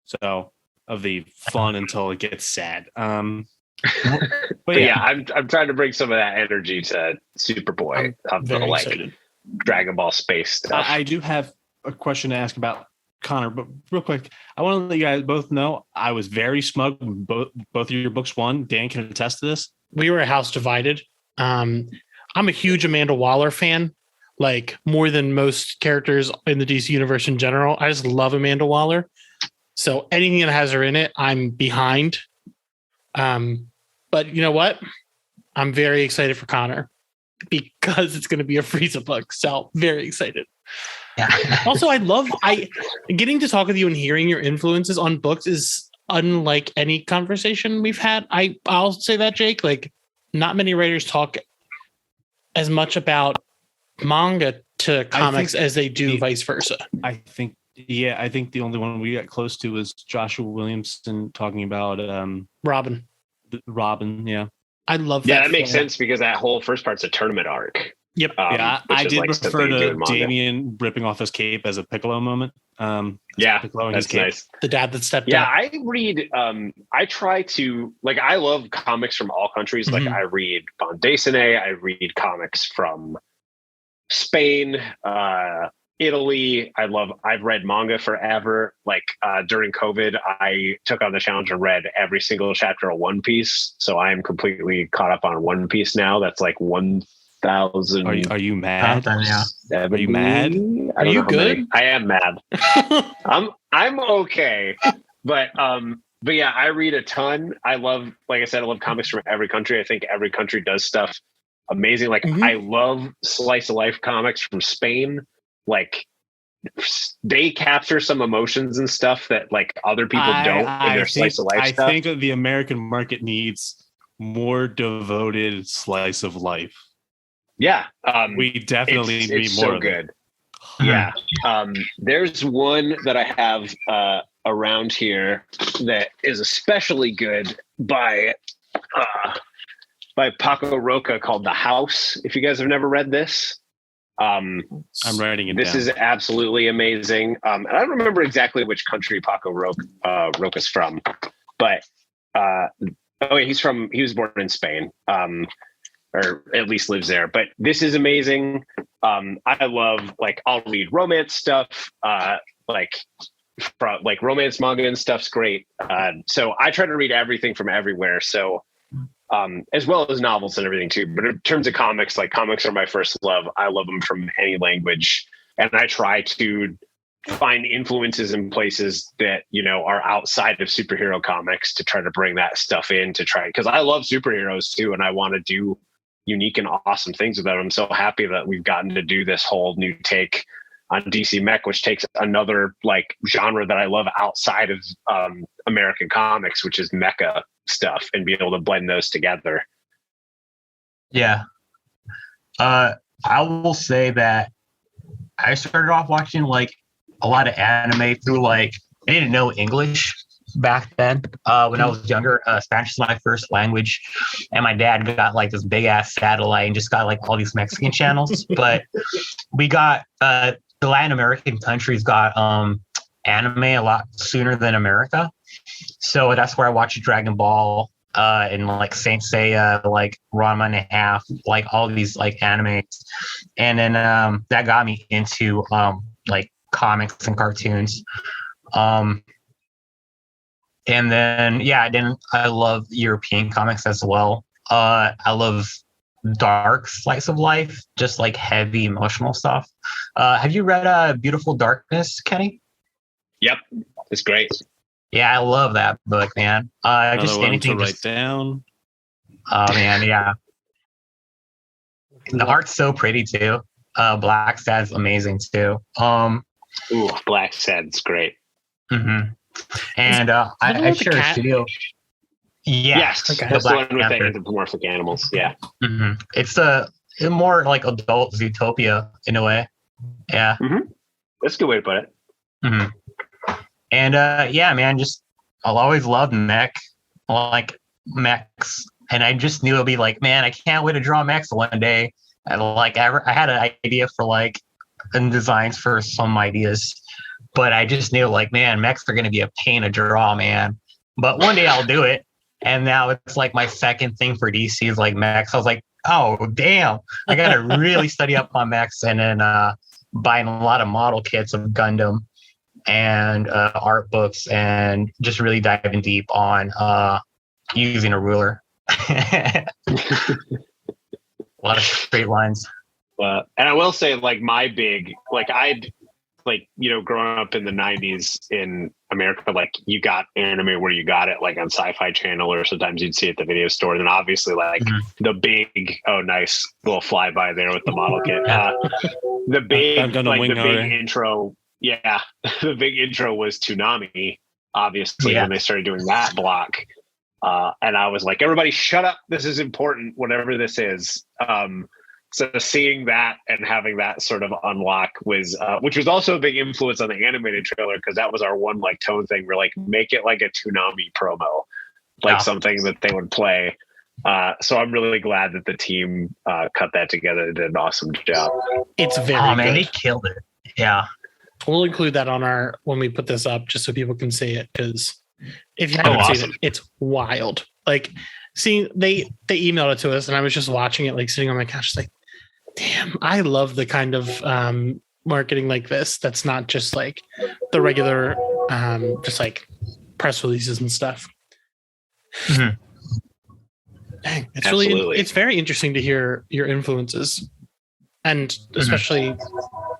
S2: So of the fun until it gets sad. But
S4: But yeah, I'm trying to bring some of that energy to Superboy of the
S1: Very
S4: like
S1: excited.
S4: Dragon Ball space stuff.
S2: I do have a question to ask about Connor, but real quick, I want to let you guys both know I was very smug when both of your books won. Dan can attest to this.
S1: We were a house divided. I'm a huge Amanda Waller fan, like more than most characters in the DC universe in general. I just love Amanda Waller. So anything that has her in it, I'm behind. But you know what? I'm very excited for Connor because it's going to be a Frieza book. So very excited.
S3: Yeah.
S1: Also, I getting to talk with you and hearing your influences on books is unlike any conversation we've had. I'll say that, Jake, like not many writers talk as much about manga to comics as they do vice versa.
S2: I think the only one we got close to was Joshua Williamson talking about
S1: Robin.
S2: Yeah.
S1: I love that.
S4: Yeah, that makes sense because that whole first part's a tournament arc.
S1: Yep.
S2: I did refer to Damien ripping off his cape as a Piccolo moment. Piccolo
S4: that's nice.
S1: The dad that stepped
S4: in.
S1: up.
S4: I read. I try to like. I love comics from all countries. Like I read Bande Dessinée. I read comics from Spain, Italy. I've read manga forever. Like during COVID, I took on the challenge and read every single chapter of One Piece. So I am completely caught up on One Piece now. That's like 1,000.
S2: Are you mad?
S3: Yeah.
S2: Are you mad?
S1: Are you good?
S4: I am mad. I'm okay. But yeah, I read a ton. I love comics from every country. I think every country does stuff amazing. Like I love slice of life comics from Spain. Like they capture some emotions and stuff that like other people don't in their slice of life stuff.
S2: I think the American market needs more devoted slice of life.
S4: Yeah.
S2: We definitely need more.
S4: So good. Yeah. There's one that I have around here that is especially good by Paco Roca called The House. If you guys have never read this.
S2: I'm writing it down.
S4: This is absolutely amazing. And I don't remember exactly which country Paco Roca's from, but he was born in Spain. Or at least lives there. But this is amazing. I love I'll read romance stuff, romance manga and stuff's great. So I try to read everything from everywhere. So as well as novels and everything too. But in terms of comics, comics are my first love. I love them from any language, and I try to find influences in places that are outside of superhero comics to try to bring that stuff in because I love superheroes too, and I want to do unique and awesome things with them. I'm so happy that we've gotten to do this whole new take on DC Mech, which takes another genre that I love outside of American comics, which is mecha stuff, and be able to blend those together.
S3: Yeah. I will say that I started off watching a lot of anime through I didn't know English back then when I was younger. Spanish is my first language, and my dad got this big ass satellite and just got all these Mexican channels. But we got the Latin American countries got anime a lot sooner than America, so that's where I watched Dragon Ball and Saint Seiya, Ranma and a half, all these animes, and then that got me into comics and cartoons. And then, I love European comics as well. I love dark slice of life, just heavy emotional stuff. Have you read Beautiful Darkness, Kenny?
S4: Yep, it's great.
S3: Yeah, I love that book, man.
S2: Just anything to write down.
S3: Oh man, yeah. The art's so pretty too. Black Sad's amazing too.
S4: Black Sad's great.
S3: Mm-hmm. And I share a studio.
S4: Yes,
S3: okay.
S4: That's the one with the anthropomorphic animals. Yeah.
S3: Mm-hmm. It's a more adult Zootopia in a way. Yeah.
S4: Mm-hmm. That's a good way to put it.
S3: Mm-hmm. And man, I'll always love mechs. And I just knew it'd be man, I can't wait to draw mechs one day. And I had an idea for and designs for some ideas. But I just knew man, mechs are going to be a pain to draw, man. But one day I'll do it. And now it's my second thing for DC is mechs. I was oh, damn. I got to really study up on mechs, and then buying a lot of model kits of Gundam and art books, and just really diving deep on using a ruler. A lot of straight lines.
S4: And I will say my big, growing up in the 90s in America, you got anime where you got it on Sci-Fi Channel, or sometimes you'd see it at the video store. And then obviously the big, nice little flyby there with the model kit. The big intro. Yeah. The big intro was Toonami. obviously, when they started doing that block. And I was like, everybody shut up. This is important, whatever this is. So seeing that and having that sort of unlock was, which was also a big influence on the animated trailer, because that was our one like tone thing. We're like, make it like a Toonami promo, like something that they would play. So I'm really glad that the team cut that together and did an awesome job.
S1: It's very
S3: man,
S1: good.
S3: they killed it. Yeah.
S1: We'll include that on our when we put this up, just so people can see it. Because if you haven't seen it, it's wild. Like, seeing they emailed it to us, and I was just watching it, like sitting on my couch, like, damn, I love the kind of marketing like this. That's not just like the regular, just like press releases and stuff.
S3: Mm-hmm.
S1: Dang, it's really, it's very interesting to hear your influences, and especially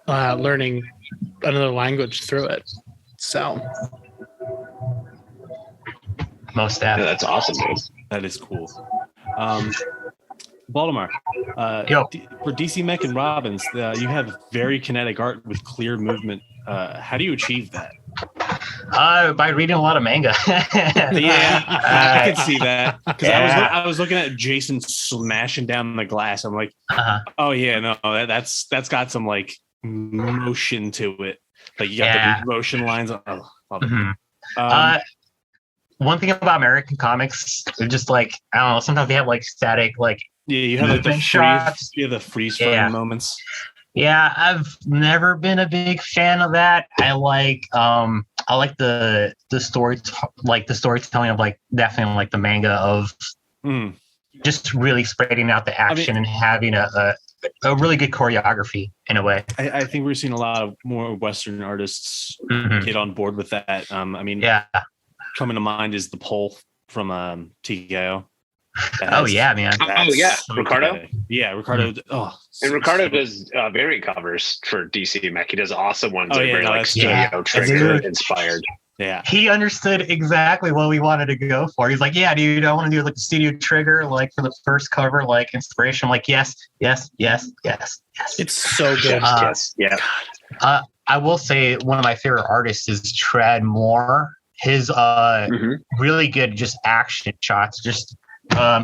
S1: learning another language through it. So,
S3: most definitely.
S4: That's awesome, dude.
S2: That is cool. Baldemar, for DC Mech and Robins, you have very kinetic art with clear movement. How do you achieve that?
S3: By reading a lot of manga.
S2: I could see that, because I was looking at Jason smashing down the glass. I'm like, oh yeah, no, that's got some like motion to it. Like you got the motion lines. Oh, love it.
S3: One thing about American comics, they're just like, I don't know. Sometimes they have like static, like
S2: you have like the freeze frame moments.
S3: Yeah, I've never been a big fan of that. I like the story, like the storytelling of like definitely like the manga of just really spreading out the action and having a really good choreography in a way.
S2: I think we're seeing a lot of more Western artists get on board with that. Coming to mind is the Pole from TKO.
S3: Oh yeah, man.
S2: So
S4: Ricardo.
S2: kinetic. Yeah, Ricardo.
S4: And Ricardo does variant covers for DC Mech. He does awesome ones. Studio Trigger inspired.
S2: Yeah,
S3: he understood exactly what we wanted to go for. He's like, "Yeah, dude, I want to do like a Studio Trigger, like for the first cover, like inspiration." I'm like, yes.
S1: It's so good.
S3: I will say one of my favorite artists is Trad Moore. His really good just action shots, just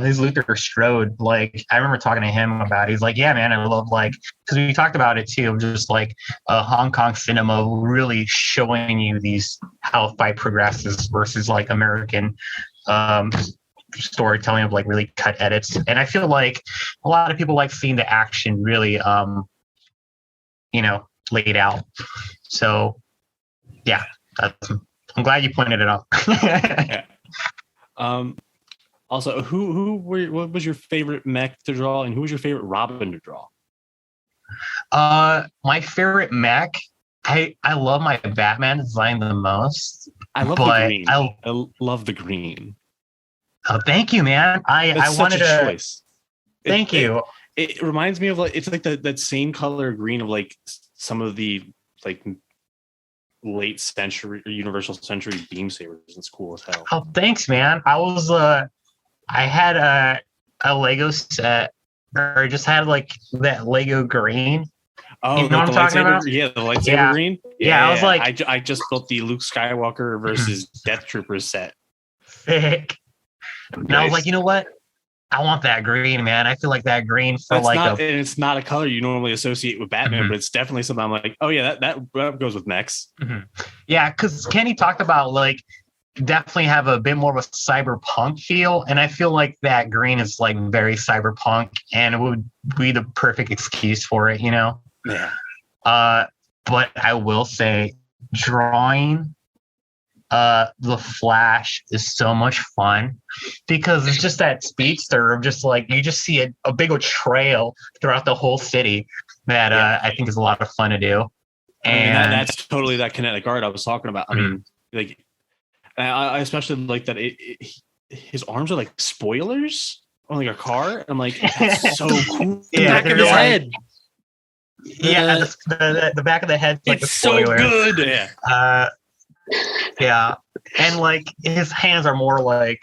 S3: his Luther Strode. Like I remember talking to him about it. He's like, yeah, man, I love like, because we talked about it too, just like Hong Kong cinema really showing you these how fight progresses versus like American storytelling of like really cut edits. And I feel like a lot of people like seeing the action really laid out. So yeah, I'm glad you pointed it out.
S2: Also, what was your favorite mech to draw, and who was your favorite Robin to draw?
S3: My favorite mech, I love my Batman design the most.
S2: I love the green. I love the green.
S3: Oh, thank you, man. I wanted
S2: such a
S3: to.
S2: Choice.
S3: Thank you.
S2: It reminds me of like, it's like that same color green of like some of the like late century or universal century beam sabers. It's cool as hell.
S3: Oh, thanks, man. I had a Lego set, or I just had like that Lego green.
S2: Oh,
S3: you know what I'm talking about?
S2: Yeah, the lightsaber green.
S3: Yeah, I was like,
S2: I just built the Luke Skywalker versus Death Troopers set.
S3: Sick. And I was like, you know what? I want that green, man. I feel like that green for
S2: it's not a color you normally associate with Batman, but it's definitely something I'm like, oh yeah, that goes with mechs.
S3: Yeah, because Kenny talked about like definitely have a bit more of a cyberpunk feel, and I feel like that green is like very cyberpunk, and it would be the perfect excuse for it, you know.
S2: Yeah.
S3: But I will say, drawing the Flash is so much fun because it's just that speedster of just like you just see a big old trail throughout the whole city that I think is a lot of fun to do. And
S2: that's totally that kinetic art I was talking about. I mean, like I especially like that his arms are like spoilers on like a car. I'm like, that's so cool.
S1: The back of his head.
S3: Yeah, the back of the head. Like
S1: it's so good.
S2: Yeah.
S3: Yeah, and like his hands are more like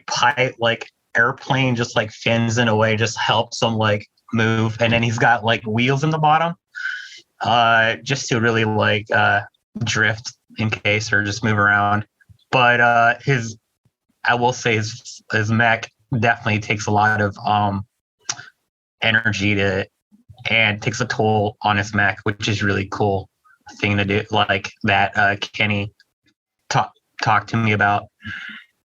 S3: pipe, like airplane, just like fins in a way, just helps him like move. And then he's got like wheels in the bottom, just to really like drift in case or just move around. but I will say his mech definitely takes a lot of energy and takes a toll on his mech, which is really cool thing to do, like that Kenny talked to me about.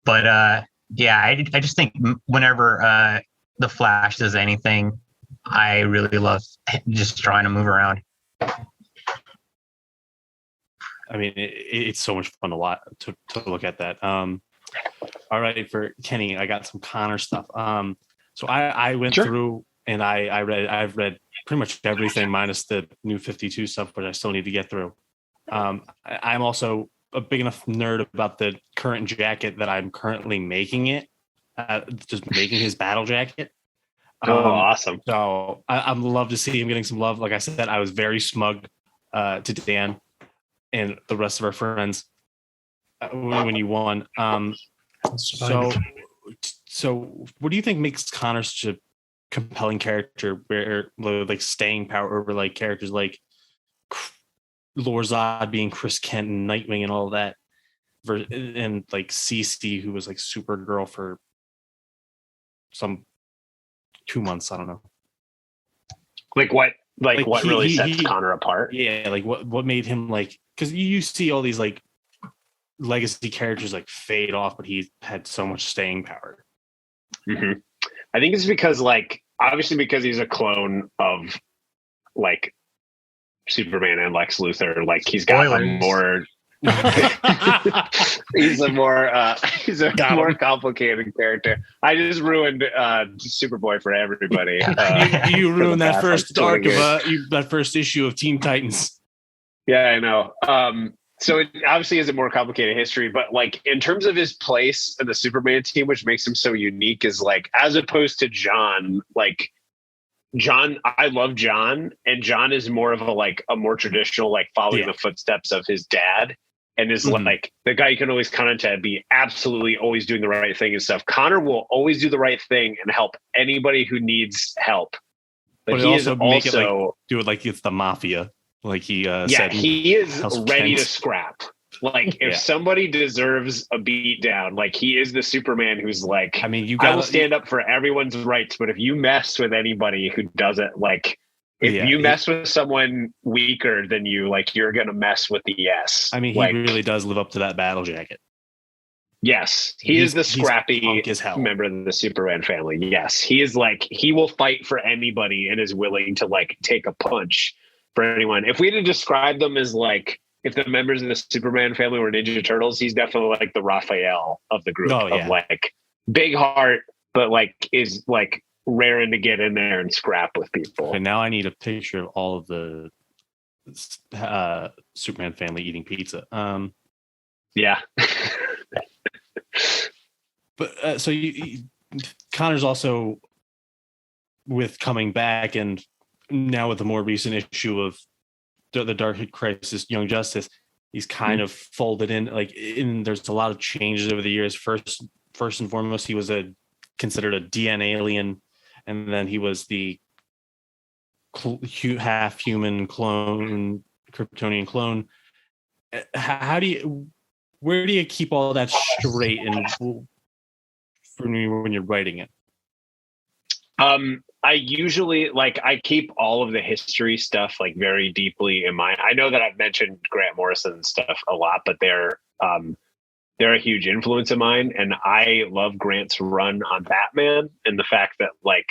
S3: But yeah, I just think whenever the Flash does anything, I really love just trying to move around.
S2: I mean, it's so much fun to look at that. All right, for Kenny, I got some Connor stuff. So I went through and I've read pretty much everything minus the new 52 stuff, but I still need to get through. I'm also a big enough nerd about the current jacket that I'm currently making it, just making his battle jacket.
S4: Awesome.
S2: So I'd love to see him getting some love. Like I said, I was very smug to Dan and the rest of our friends when you won. So what do you think makes Connor such a compelling character, where like staying power over like characters like Lorzod being Chris Kent and Nightwing and all that, and like CC, who was like Supergirl for some 2 months, I don't know. What
S4: really sets Connor apart?
S2: Yeah, like what made him, like, because you see all these like legacy characters like fade off, but he had so much staying power.
S4: Mm-hmm. I think it's because, like, obviously because he's a clone of like Superman and Lex Luthor. Like, he's got a more he's a more complicated character. I just ruined Superboy for everybody.
S2: You ruined that first arc of that first issue of Teen Titans.
S4: Yeah, I know. So it obviously is a more complicated history, but like in terms of his place in the Superman team, which makes him so unique, is like, as opposed to John, like John, I love John, and John is more of a more traditional, like following the footsteps of his dad, and is like the guy you can always count on to be absolutely always doing the right thing and stuff. Connor will always do the right thing and help anybody who needs help. But he is also
S2: do it like it's the mafia. Like he
S4: said, he is ready to scrap. Like, if somebody deserves a beat down, like, he is the Superman who's like, I mean, I will stand up for everyone's rights, but if you mess with anybody who doesn't, like, if you mess with someone weaker than you, like, you're gonna mess with the S.
S2: I mean, he really does live up to that battle jacket.
S4: Yes, he is the scrappy member of the Superman family. Yes, he is, like, he will fight for anybody and is willing to, like, take a punch for anyone. If we had to describe them as, like, if the members of the Superman family were Ninja Turtles, he's definitely like the Raphael of the group. Of like big heart, but like is like raring to get in there and scrap with people.
S2: And now I need a picture of all of the Superman family eating pizza.
S4: Yeah.
S2: But so Connor's also, with coming back, and now with the more recent issue of the Dark Crisis, Young Justice, he's kind of folded in. Like, there's a lot of changes over the years. First and foremost, he was considered a DNA alien, and then he was the half human clone, Kryptonian clone. Where do you keep all that straight and when you're writing it?
S4: I usually, like, I keep all of the history stuff like very deeply in mind. I know that I've mentioned Grant Morrison stuff a lot, but they're a huge influence of mine, and I love Grant's run on Batman, and the fact that, like,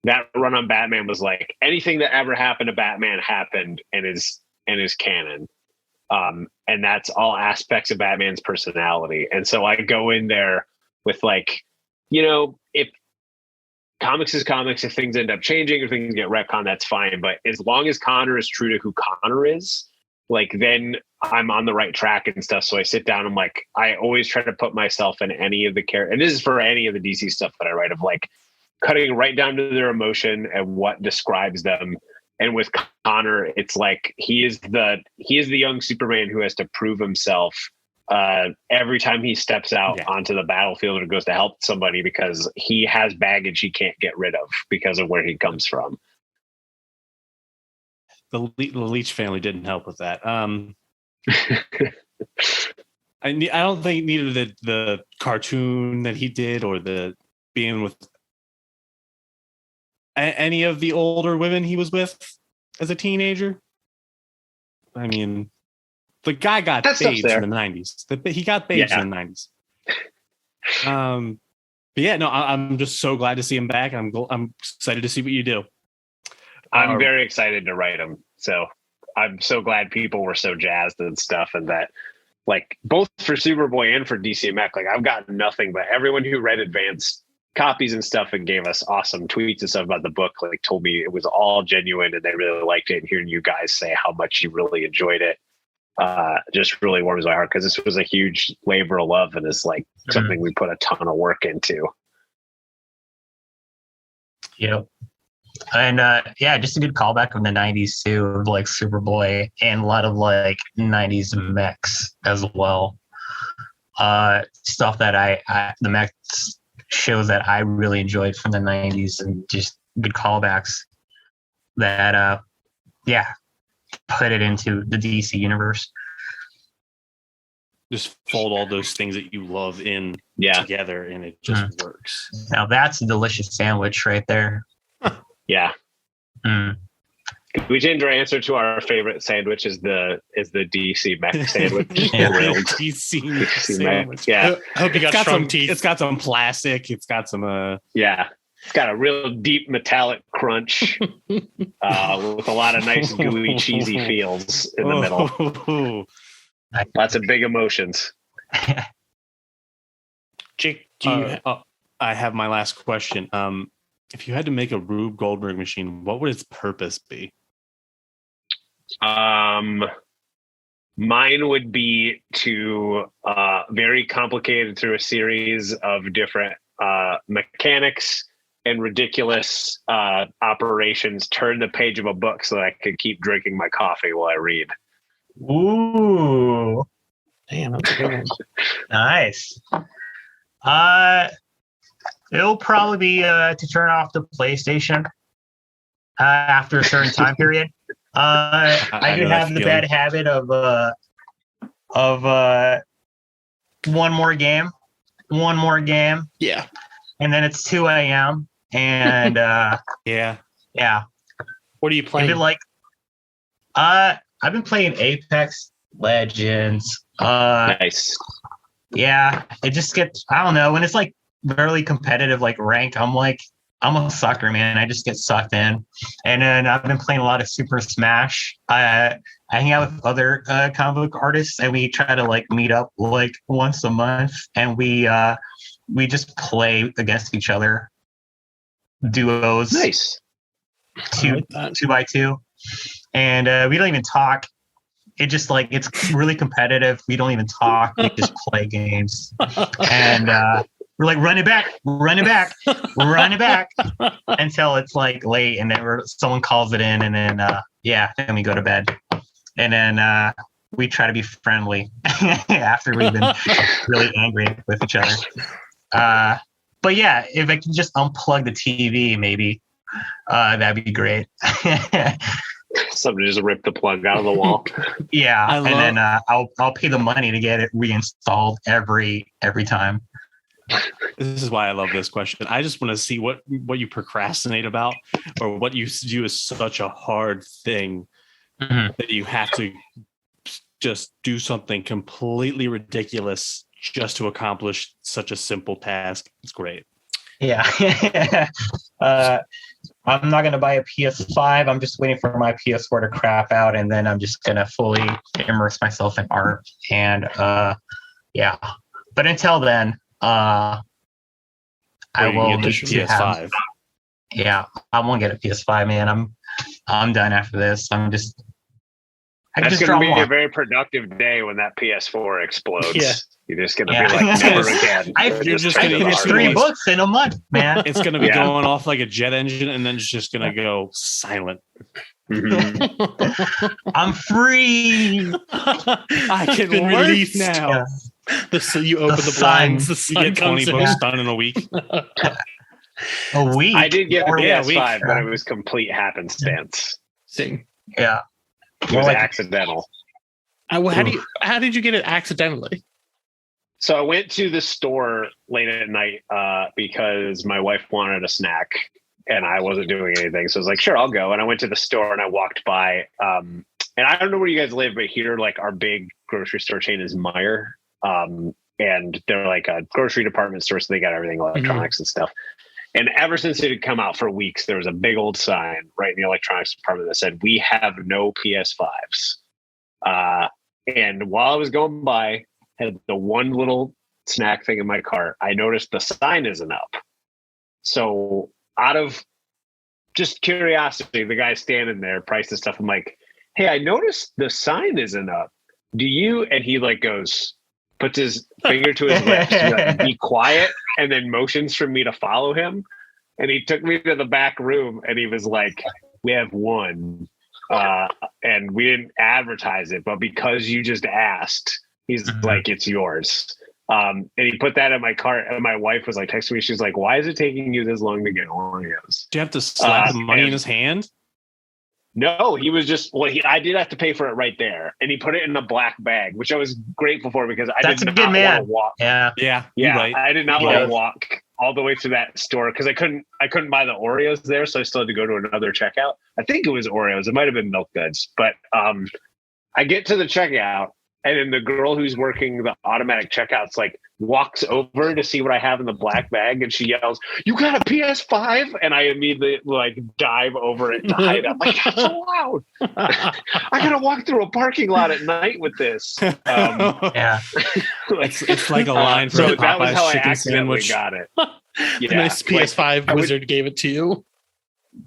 S4: that run on Batman was like anything that ever happened to Batman happened and is canon. And that's all aspects of Batman's personality. And so I go in there with, like, you know, if comics is comics, if things end up changing or things get retconned, that's fine. But as long as Connor is true to who Connor is, like, then I'm on the right track and stuff. So I sit down, I'm like, I always try to put myself in any of the characters. And this is for any of the DC stuff that I write, of like cutting right down to their emotion and what describes them. And with Connor, it's like he is the young Superman who has to prove himself every time he steps out onto the battlefield or goes to help somebody, because he has baggage he can't get rid of because of where he comes from.
S2: The Leech family didn't help with that. I don't think it needed the cartoon that he did or the being with any of the older women he was with as a teenager. I mean, the guy got babes in the 90s. He got babes in the 90s. But yeah, no, I'm just so glad to see him back. I'm excited to see what you do.
S4: I'm very excited to write him. So I'm so glad people were so jazzed and stuff, and that like both for Superboy and for DC Mech, like I've got nothing but everyone who read advanced copies and stuff and gave us awesome tweets and stuff about the book, like told me it was all genuine and they really liked it. And hearing you guys say how much you really enjoyed it just really warms my heart, because this was a huge labor of love and it's like something we put a ton of work into.
S3: Yep. And just a good callback from the 90s too, of like Superboy and a lot of like 90s mechs as well. Stuff that the mechs shows that I really enjoyed from the 90s, and just good callbacks that put it into the DC universe.
S2: Just fold all those things that you love in together, and it just works.
S3: Now that's a delicious sandwich right there.
S4: Yeah. Could we change our answer to our favorite sandwich is the DC Mech sandwich?
S2: DC
S4: Mech. Yeah.
S1: I hope you got strong teeth.
S2: It's got some plastic. It's got some
S4: It's got a real deep metallic crunch with a lot of nice gooey cheesy feels in the middle. Lots of big emotions.
S1: Jake,
S2: I have my last question. If you had to make a Rube Goldberg machine, what would its purpose be?
S4: Mine would be to very complicated through a series of different mechanics and ridiculous operations, turn the page of a book so that I could keep drinking my coffee while I read.
S3: Ooh.
S1: Damn, that's a good one.
S3: Nice. It'll probably be to turn off the PlayStation after a certain time period. I do have the bad habit of one more game.
S1: Yeah.
S3: And then it's 2 a.m. And
S2: yeah.
S1: What are you playing?
S3: I've been playing Apex Legends.
S4: Nice.
S3: Yeah, it just gets, I don't know, when it's like really competitive, like ranked, I'm a sucker, man. I just get sucked in. And then I've been playing a lot of Super Smash. I hang out with other comic book artists, and we try to like meet up like once a month, and we just play against each other. Duos.
S4: Nice.
S3: Two by two. And we don't even talk. It just like, it's really competitive. We don't even talk. We just play games. And we're like, run it back until it's like late, and then someone calls it in, and then then we go to bed. And then we try to be friendly after we've been really angry with each other. But yeah, if I can just unplug the TV, maybe that'd be great.
S4: Somebody just rip the plug out of the wall.
S3: Yeah, then I'll pay the money to get it reinstalled every time.
S2: This is why I love this question. I just want to see what you procrastinate about, or what you view as such a hard thing that you have to just do something completely ridiculous just to accomplish such a simple task. It's great.
S3: Yeah. I'm not going to buy a PS5. I'm just waiting for my PS4 to crap out, and then I'm just going to fully immerse myself in art. And but until then, I will get a PS5. I won't get a PS5, man. I'm done after this. That's
S4: going to be a very productive day when that PS4 explodes. Yeah. You're just going to be like, never again.
S3: You're just going to finish 3 books in a month, man.
S2: It's going to be going off like a jet engine, and then it's just going to go silent.
S3: I'm free.
S2: I can release now.
S1: So you open the blinds.
S2: You get 20 books done in a week.
S3: A week?
S4: I did get a PS5, but it was complete happenstance.
S3: Yeah.
S4: It was accidental.
S1: How did you get it accidentally?
S4: So I went to the store late at night because my wife wanted a snack and I wasn't doing anything. So I was like, sure, I'll go. And I went to the store and I walked by. And I don't know where you guys live, but here, like our big grocery store chain is Meijer. And they're like a grocery department store. So they got everything electronics and stuff. And ever since it had come out for weeks, there was a big old sign right in the electronics department that said, "We have no PS5s." And while I was going by, had the one little snack thing in my cart, I noticed the sign isn't up. So out of just curiosity, the guy standing there, priced the stuff. I'm like, "Hey, I noticed the sign isn't up. Do you?" And he like goes, puts his finger to his lips, like, "Be quiet," and then motions for me to follow him. And he took me to the back room and he was like, "We have one. And we didn't advertise it, but because you just asked," he's like, "It's yours." And he put that in my cart, and my wife was like texting me. She's like, "Why is it taking you this long to get Oreos?"
S2: Do you have to slap the money in his hand?
S4: No, he was just, I did have to pay for it right there. And he put it in a black bag, which I was grateful for because I did not want to walk.
S3: Yeah.
S2: Right.
S4: I did not want to walk all the way to that store because I couldn't buy the Oreos there. So I still had to go to another checkout. I think it was Oreos. It might've been Milk Duds, but I get to the checkout and then the girl who's working the automatic checkouts like walks over to see what I have in the black bag. And she yells, "You got a PS5?" And I immediately like dive over it to hide. I'm like, "That's so loud." I got to walk through a parking lot at night with this.
S3: Yeah.
S2: It's like a line from
S4: so
S2: a
S4: that was how
S2: Popeye's
S4: I
S2: chicken
S4: accidentally
S2: sandwich.
S4: got it.
S1: The nice PS5 wizard gave it to you.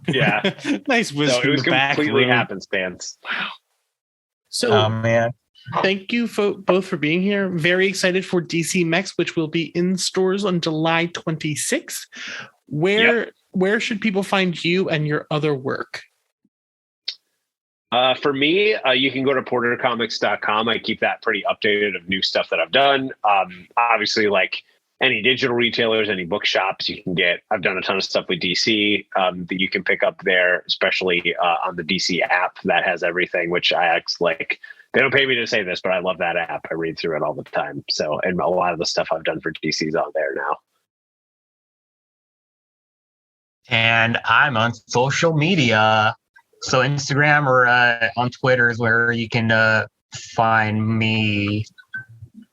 S4: Yeah.
S2: Nice
S4: So
S2: wizard
S4: it was
S2: in the back
S4: completely
S2: room.
S4: happenstance.
S1: So
S3: Oh man.
S1: thank you both for being here. Very excited for DC Mech, which will be in stores on July 26th. Where should people find you and your other work?
S4: For me, you can go to portercomics.com. I keep that pretty updated of new stuff that I've done. Obviously, like any digital retailers, any bookshops, you can get. I've done a ton of stuff with DC that you can pick up there, especially on the DC app that has everything, which I actually like. They don't pay me to say this, but I love that app. I read through it all the time. So, and a lot of the stuff I've done for DC is on there now.
S3: And I'm on social media. So Instagram or on Twitter is where you can find me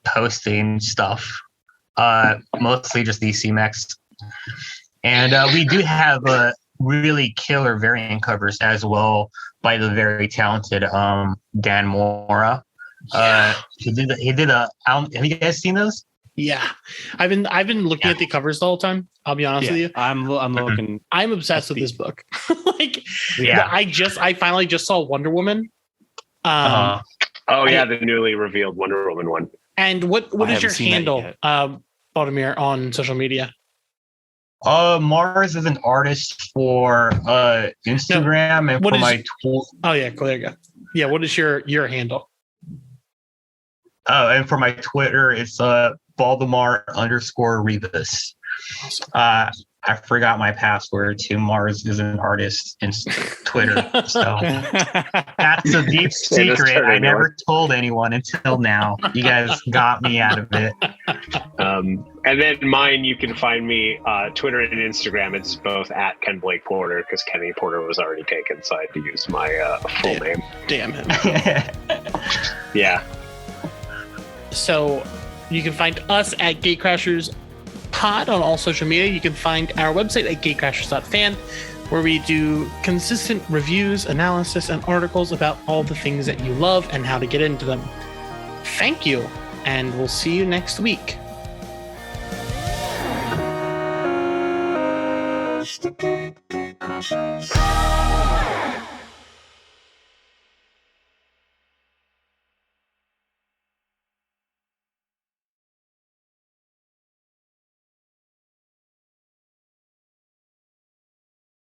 S3: posting stuff. Mostly just DC Mechs. And we do have really killer variant covers as well by the very talented Dan Mora. He did a have you guys seen those?
S1: Yeah. I've been looking at the covers the whole time. I'll be honest with you.
S2: I'm looking.
S1: I'm obsessed with this book. Like,
S3: Yeah.
S1: I finally just saw Wonder Woman.
S4: Oh yeah, the newly revealed Wonder Woman one.
S1: And what is your
S2: haven't seen that
S1: handle,
S2: yet.
S1: Baldemar, on social media?
S3: Mars is an artist for Instagram and
S1: what
S3: for
S1: is-
S3: my
S1: Oh yeah, cool. There you go. Yeah, what is your handle?
S3: and for my Twitter it's Baldemar_Rivas. I forgot my password to Mars is an artist in Twitter. So that's a deep secret. I never told anyone until now. You guys got me out of it.
S4: And then mine, you can find me Twitter and Instagram. It's both at Ken Blake Porter because Kenny Porter was already taken, so I had to use my full name.
S1: Damn him.
S4: Yeah.
S1: So you can find us at Gatecrashers Pod on all social media. You can find our website at gatecrashers.fan, where we do consistent reviews, analysis, and articles about all the things that you love and how to get into them. Thank you, and we'll see you next week.
S5: Just a